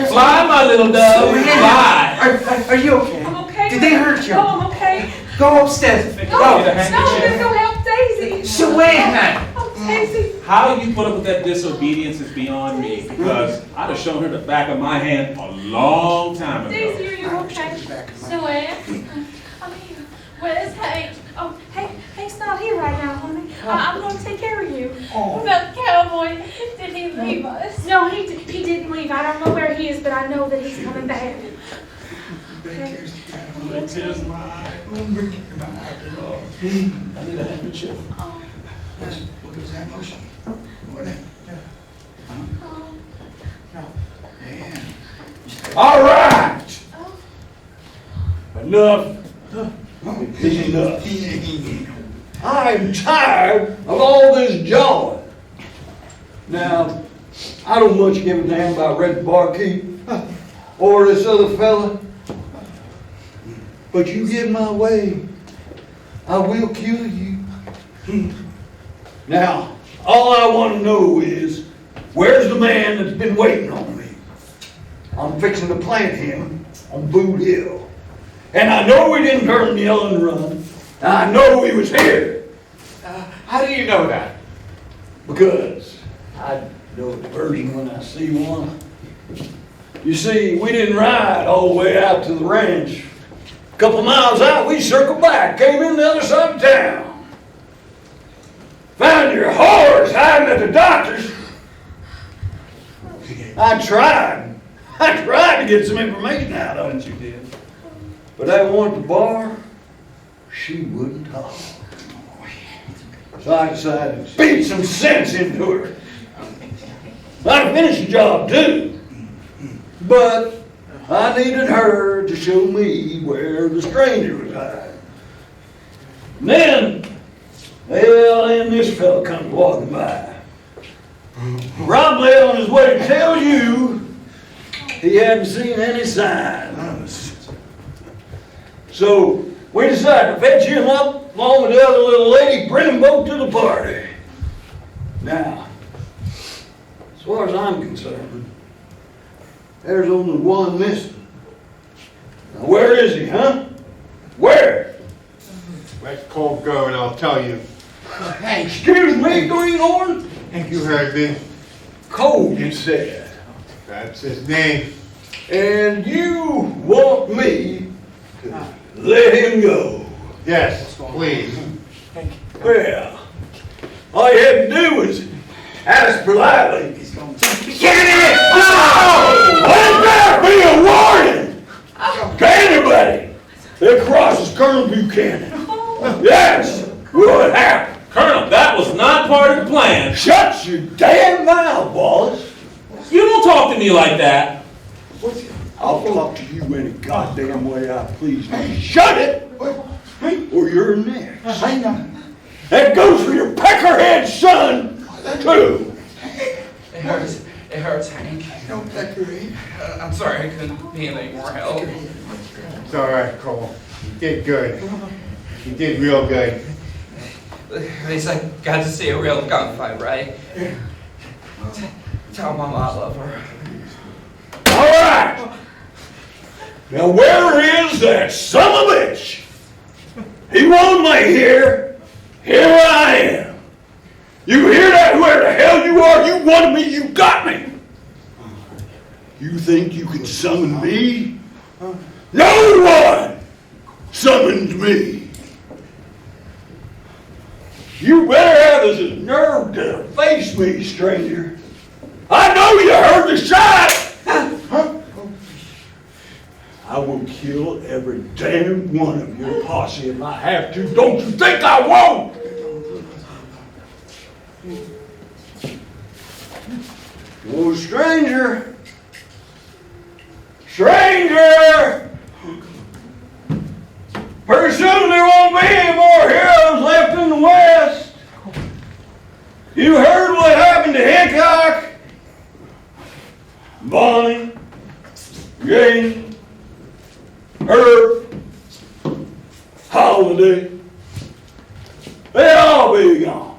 Fly, my little dove, fly. Are you okay? I'm okay. Did they hurt you? No, I'm okay. Go upstairs. No, I'm gonna go help Daisy. Savannah! Oh, Daisy. How you put up with that disobedience is beyond me, because I'd have shown her the back of my hand a long time Daisy, ago. are you okay? So, I'm here. Where's Hank? Oh, Hank's not here right now, honey. I'm gonna take care of you. What about the cowboy? Did he leave us? No, he didn't leave. I don't know where he is, but I know that he's coming back. Okay. Tears my eye. I need a handkerchief. Oh. What was that motion? What? Yeah. All right. Enough is enough. I'm tired of all this jawing. Now, I don't much give a damn about Red Barkeep or this other fella. But you get my way, I will kill you. Now, all I want to know is, where's the man that's been waiting on me? I'm fixing to plant him on Boot Hill. And I know we didn't turn the yell and run. I know he was here. How do you know that? Because I know the version when I see one. You see, we didn't ride all the way out to the ranch. A couple miles out, we circled back, came in the other side of town. Found your horse hiding at the doctor's. I tried to get some information out of it. You did. But that one at the bar, she wouldn't talk. So I decided to beat some sense into her. I'd finish the job too. But I needed her to show me where the stranger was hiding. And then this fella comes walking by. Probably on his way to tell you he hadn't seen any signs. So we decided to fetch him up along with the other little lady, bring them both to the party. Now, as far as I'm concerned, there's only one missing. Now, where is he, huh? Where? Let Cole go and I'll tell you. Hey, excuse me, Greenhorn? You heard me. Cole, you said. That's his name. And you want me to let him go? Yes, please. Well, all you had to do was ask politely. Get it! Oh! Let that be a warning to anybody that crosses Colonel Buchanan. Yes, what happened? Colonel, that was not part of the plan. Shut your damn mouth, Wallace. You don't talk to me like that. I'll talk to you any goddamn way I please. Shut it, or you're next. That goes for your peckerhead son, too. It hurts, Hank. No, Peckery. I'm sorry, I couldn't be of any more help. It's all right, Cole. You did good. You did real good. At least I got to see a real gunfight, right? Tell Mama I love her. All right. Now where is that son of a bitch? He wanted me here. Here I am. You hear that? Where the hell you are? You wanted me. You got me. You think you can summon me? No one summons me. You better have the nerve to face me, stranger. I know you heard the shot. I will kill every damn one of your posse if I have to. Don't you think I won't? Oh, stranger! Stranger! Pretty soon there won't be any more heroes left in the West. You heard what happened to Hickok, Bonnie, Jane, Herb, Holiday. They'll all be gone.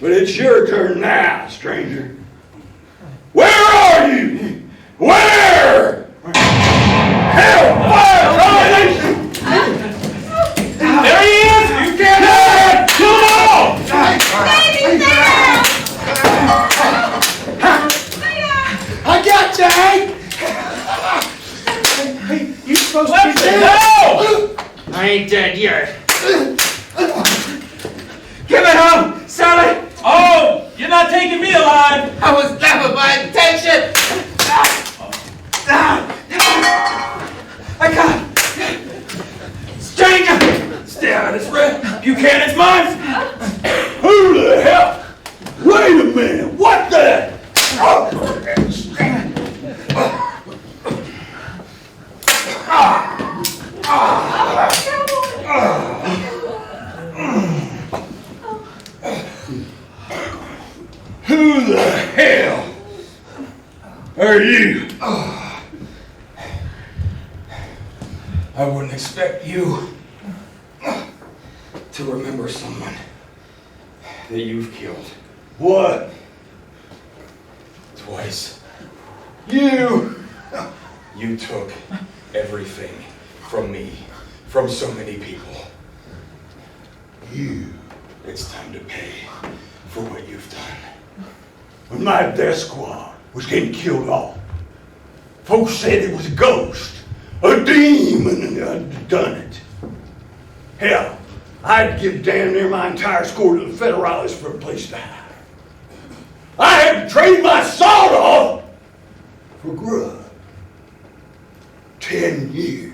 But it's your turn now, stranger. Where are you? Where? Hellfire, combination! There he is! You can't hide! Kill them all! I got you, Hank! Hey, you supposed to be dead? No! I ain't dead yet. Give it home, Sally! Oh, you're not taking me alive. I was never by intention! I got it! Stranger! Stay out of this room! Buchanan's mine! Who the hell? Wait a minute! What the? Who the hell are you? I wouldn't expect you to remember someone that you've killed What? twice. You? You took everything from me, from so many people. You. It's time to pay for what you've done. When my death squad was getting killed off, folks said it was a ghost, a demon that done it. Hell, I'd give damn near my entire score to the Federalists for a place to hide. I had to trade my sawed off for grub. 10 years.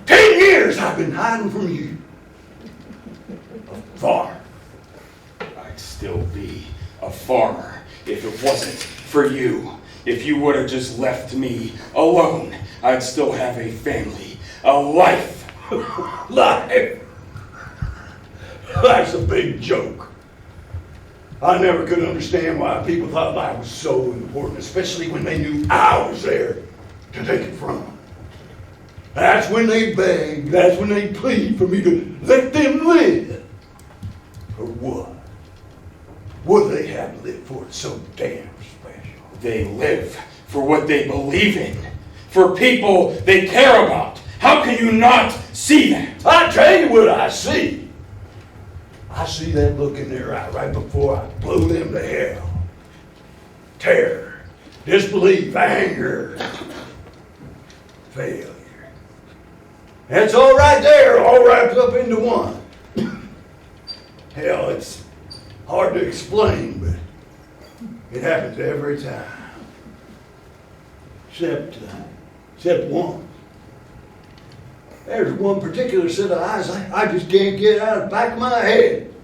10 years I've been hiding from you. A farm. I'd still be a farmer if it wasn't for you. If you would have just left me alone, I'd still have a family, a life. Life. That's a big joke. I never could understand why people thought life was so important, especially when they knew I was there to take it from them. That's when they begged, that's when they plead for me to let them live. For what? What do they have to live for? It's so damn special. They live for what they believe in, for people they care about. How can you not see that? I tell you what I see. I see that look in their eye right before I blow them to hell. Terror, disbelief, anger, failure. That's all right there, all wrapped up into one. Hell, it's hard to explain, but it happens every time. Except one. There's one particular set of eyes I just can't get out of the back of my head.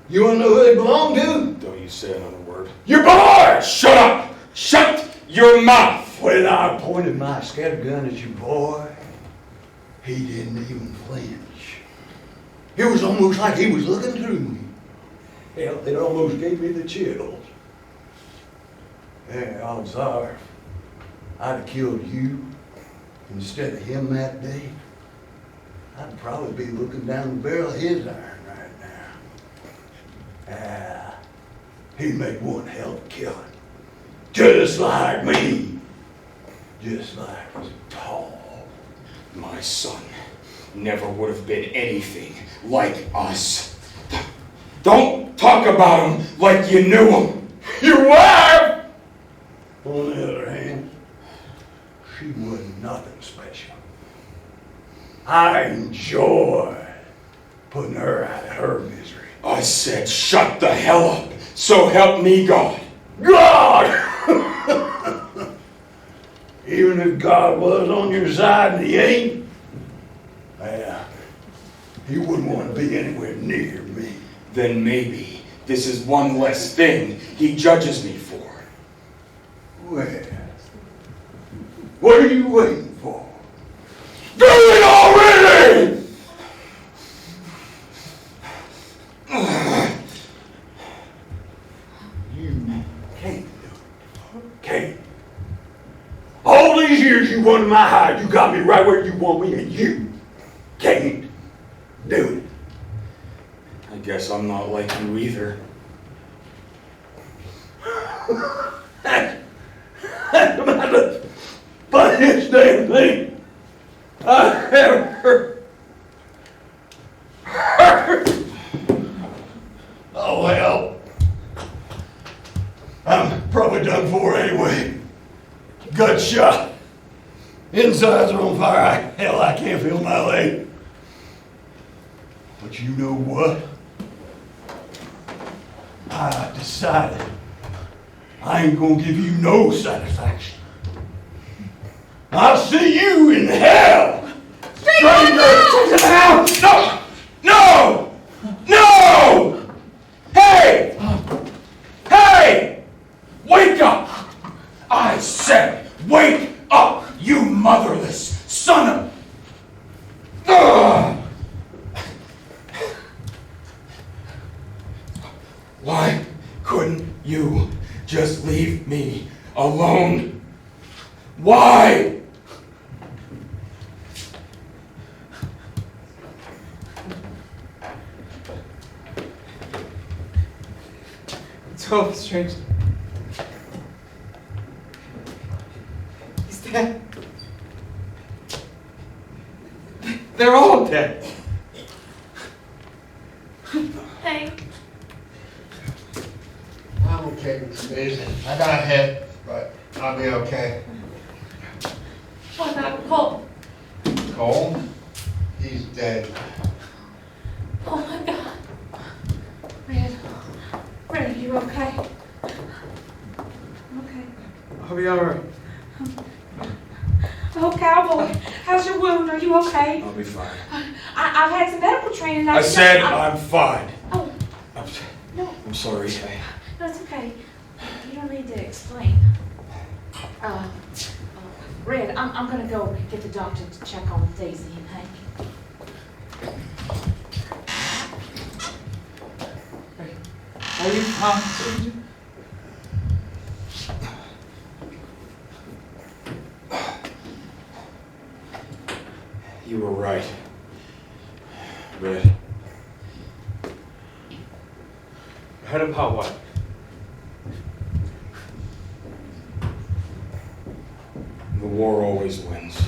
You want to know who they belong to? Don't you say another word. Your boy! Shut up! Shut your mouth! When I pointed my scattergun at your boy, he didn't even flinch. It was almost like he was looking through me. Hell, it almost gave me the chills. Yeah, odds are, I'd have killed you instead of him that day. I'd probably be looking down the barrel of his iron right now. He made one hell of a killing. Just like me. Just like tall. My son never would have been anything like us. Don't talk about him like you knew him. Your wife, on the other hand, she wasn't nothing special. I enjoy putting her out of her misery. I said shut the hell up, so help me God. God! Even if God was on your side and he ain't, yeah, he wouldn't want to be anywhere near me. Then maybe this is one less thing he judges me for. Well, what are you waiting for? Do it already! You can't do it. Can't. All these years you wanted my hide, you got me right where you want me, and you can't do it. I guess I'm not like you either. That's about the funniest damn thing I ever heard. Oh well, I'm probably done for anyway. Gut shot. Insides are on fire. Hell, I can't feel my leg. But you know what? I decided I ain't gonna give you no satisfaction. I'll see you in hell! Stranger! No! No! No! Hey! Hey! Wake up! I said, wake up, you motherless son of... Ugh! Why couldn't you just leave me alone? Why? It's all strange. He's dead. They're all dead. Hank, I'm okay with Steve. I got hit, but I'll be okay. what about Cole? Cole? He's dead. Oh my God. Red, Red, are you okay? Okay. I'll be alright. Oh, cowboy, how's your wound? Are you okay? I'll be fine. I've had some medical training. I said I'm fine. Oh, I'm, no, I'm sorry. no, it's okay. You don't need to explain. Red, I'm gonna go get the doctor to check on Daisy and Hank. Are you fine? You were right. Red. Heard about what? The war always wins.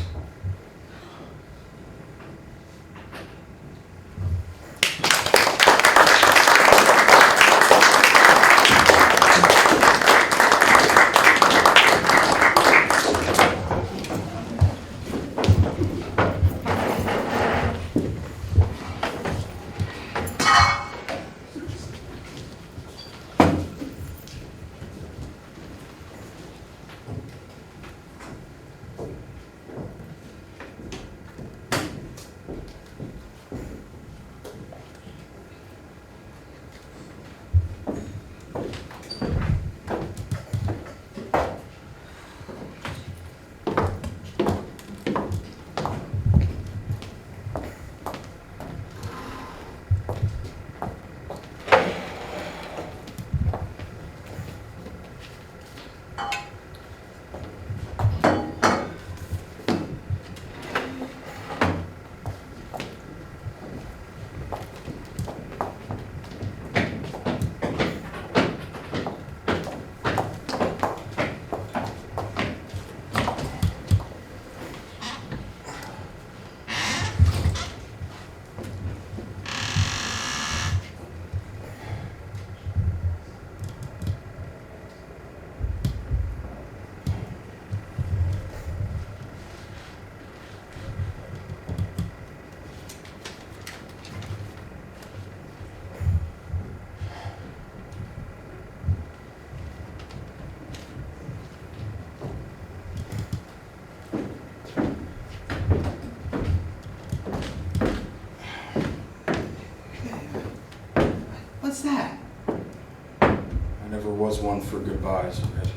Never was one for goodbyes, Red.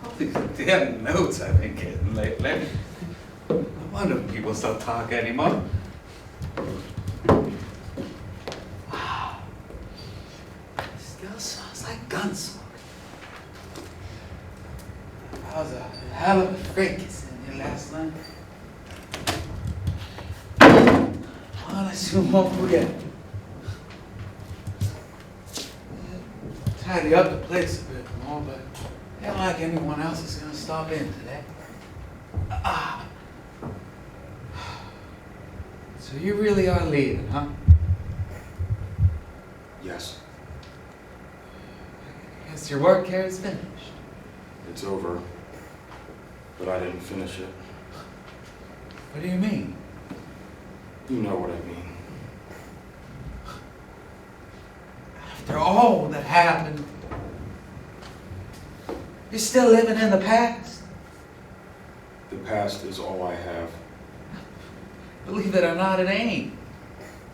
All these damn notes I've been getting lately. No wonder people don't talk anymore. Wow. Still sounds like gunsmoke. That was a hell of a fracas in your last line. Wallace, you won't forget. Tidy up the place a bit more, but ain't like anyone else is gonna stop in today. So you really are leaving, huh? Yes, I guess your work here is finished. it's over, but I didn't finish it. What do you mean? You know what I mean. After all that happened, you're still living in the past? The past is all I have. Believe it or not, it ain't.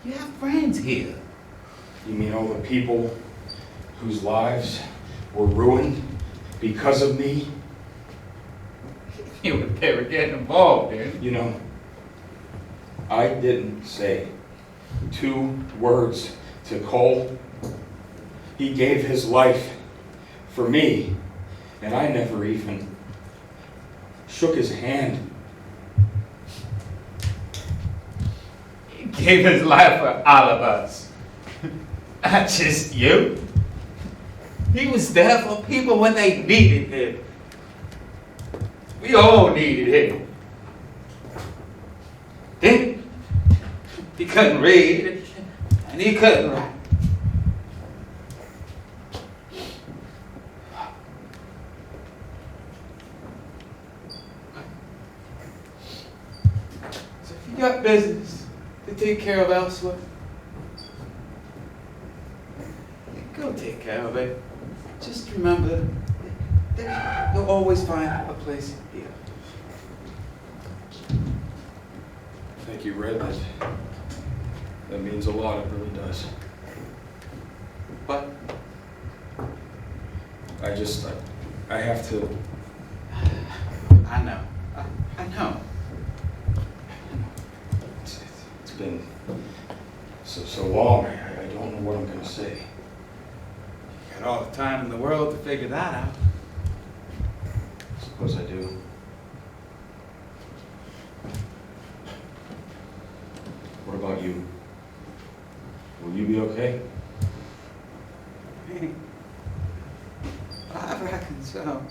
You have friends here. You mean all the people whose lives were ruined because of me? They were getting involved, dude. You know, I didn't say 2 words to Cole. He gave his life for me, and I never even shook his hand. He gave his life for all of us. Not just you. He was there for people when they needed him. We all needed him. Then he couldn't read and he couldn't write. So if you got business to take care of elsewhere, go take care of it. Just remember that you'll always find a place here. Thank you, Red. That means a lot, it really does. But I have to. I know. I know. It's been so long, I don't know what I'm going to say. Got all the time in the world to figure that out. Suppose I do. What about you? Will you be okay? I reckon so.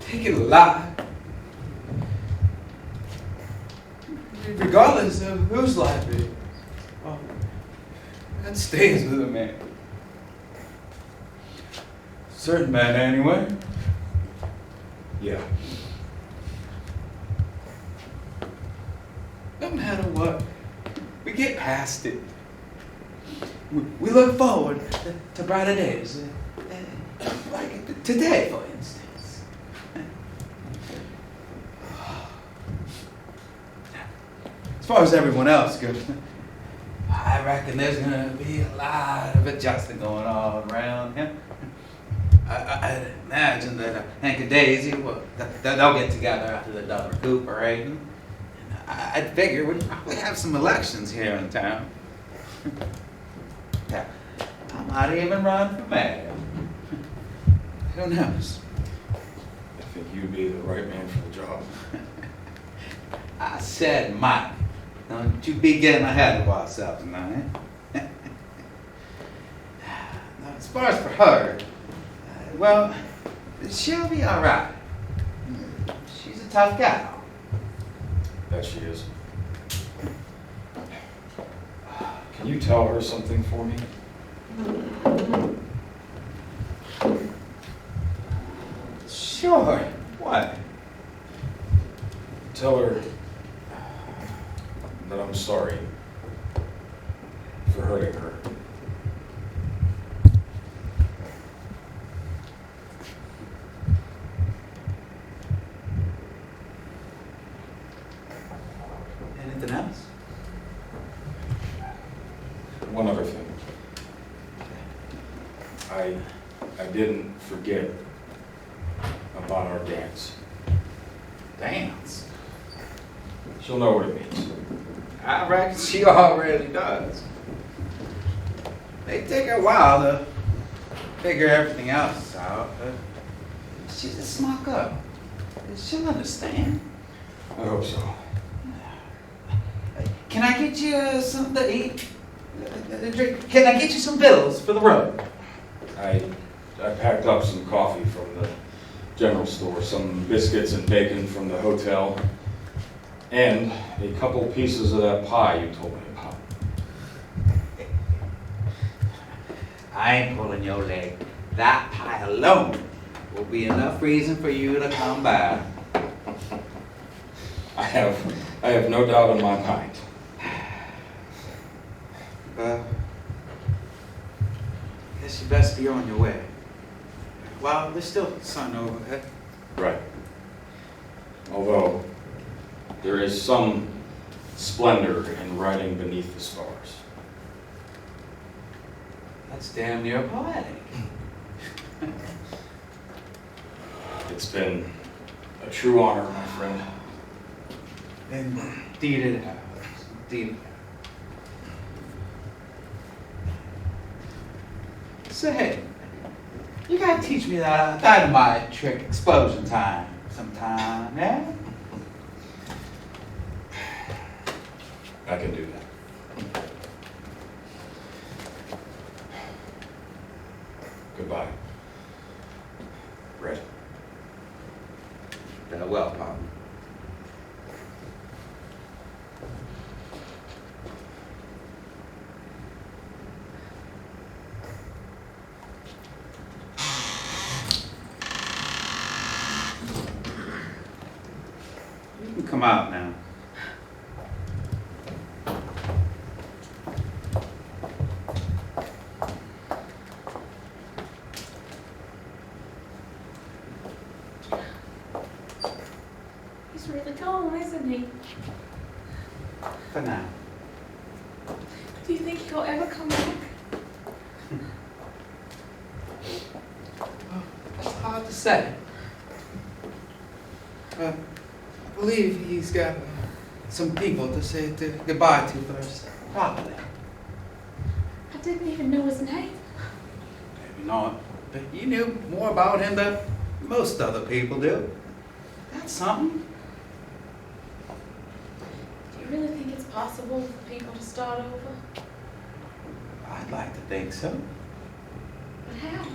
Take it alive. Regardless of whose life it is. Oh, that stays with a man. Certain man, anyway. Yeah. No matter what, we get past it. We look forward to brighter days. Like today, for instance. As far as everyone else goes, I reckon there's going to be a lot of adjusting going on around here. I imagine that Hank and Daisy, they'll get together after they're done recuperating. I'd figure we'd probably have some elections here in town. Yeah, I might even run for mayor. Who knows? I think you'd be the right man for the job. I said might. Don't you be getting ahead of ourselves now, eh? Now, as far as for her, well, she'll be all right. She's a tough gal. That she is. Can you tell her something for me? Sure. What? Tell her that I'm sorry for hurting her. Anything else? didn't forget about our dance. Dance. She'll know what it means. I reckon she already does. They take a while to figure everything else out, but she's a smart girl. She'll understand. I hope so. Can I get you something to eat? Can I get you some victuals for the road? I packed up some coffee from the general store, some biscuits and bacon from the hotel, and a couple pieces of that pie you told me about. I ain't pulling your leg. That pie alone will be enough reason for you to come by. I have no doubt in my mind. Well, guess you best be on your way. Well, there's still sun overhead. Right. Although, there is some splendor in riding beneath the stars. That's damn near poetic. It's been a true honor, my friend. Indeed it has. Indeed. Say, you gotta teach me that dynamite trick explosion time sometime, yeah? I can do that. Goodbye. Red. Well, Pop. You can come out now. He's really gone, isn't he? For now. Do you think he'll ever come back? It's hard to say. I believe he's got some people to say goodbye to first. Probably. I didn't even know his name. Maybe not. But you knew more about him than most other people do. That's something. Do you really think it's possible for people to start over? I'd like to think so. But how?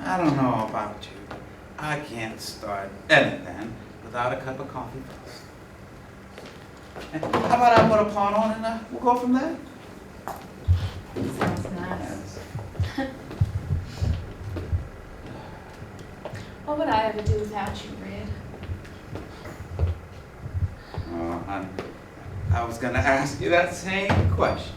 I don't know about you. I can't start anything without a cup of coffee first. How about I put a pot on and we'll go from there? Sounds nice. What would I ever do without you, Red? Oh, honey, I was going to ask you that same question.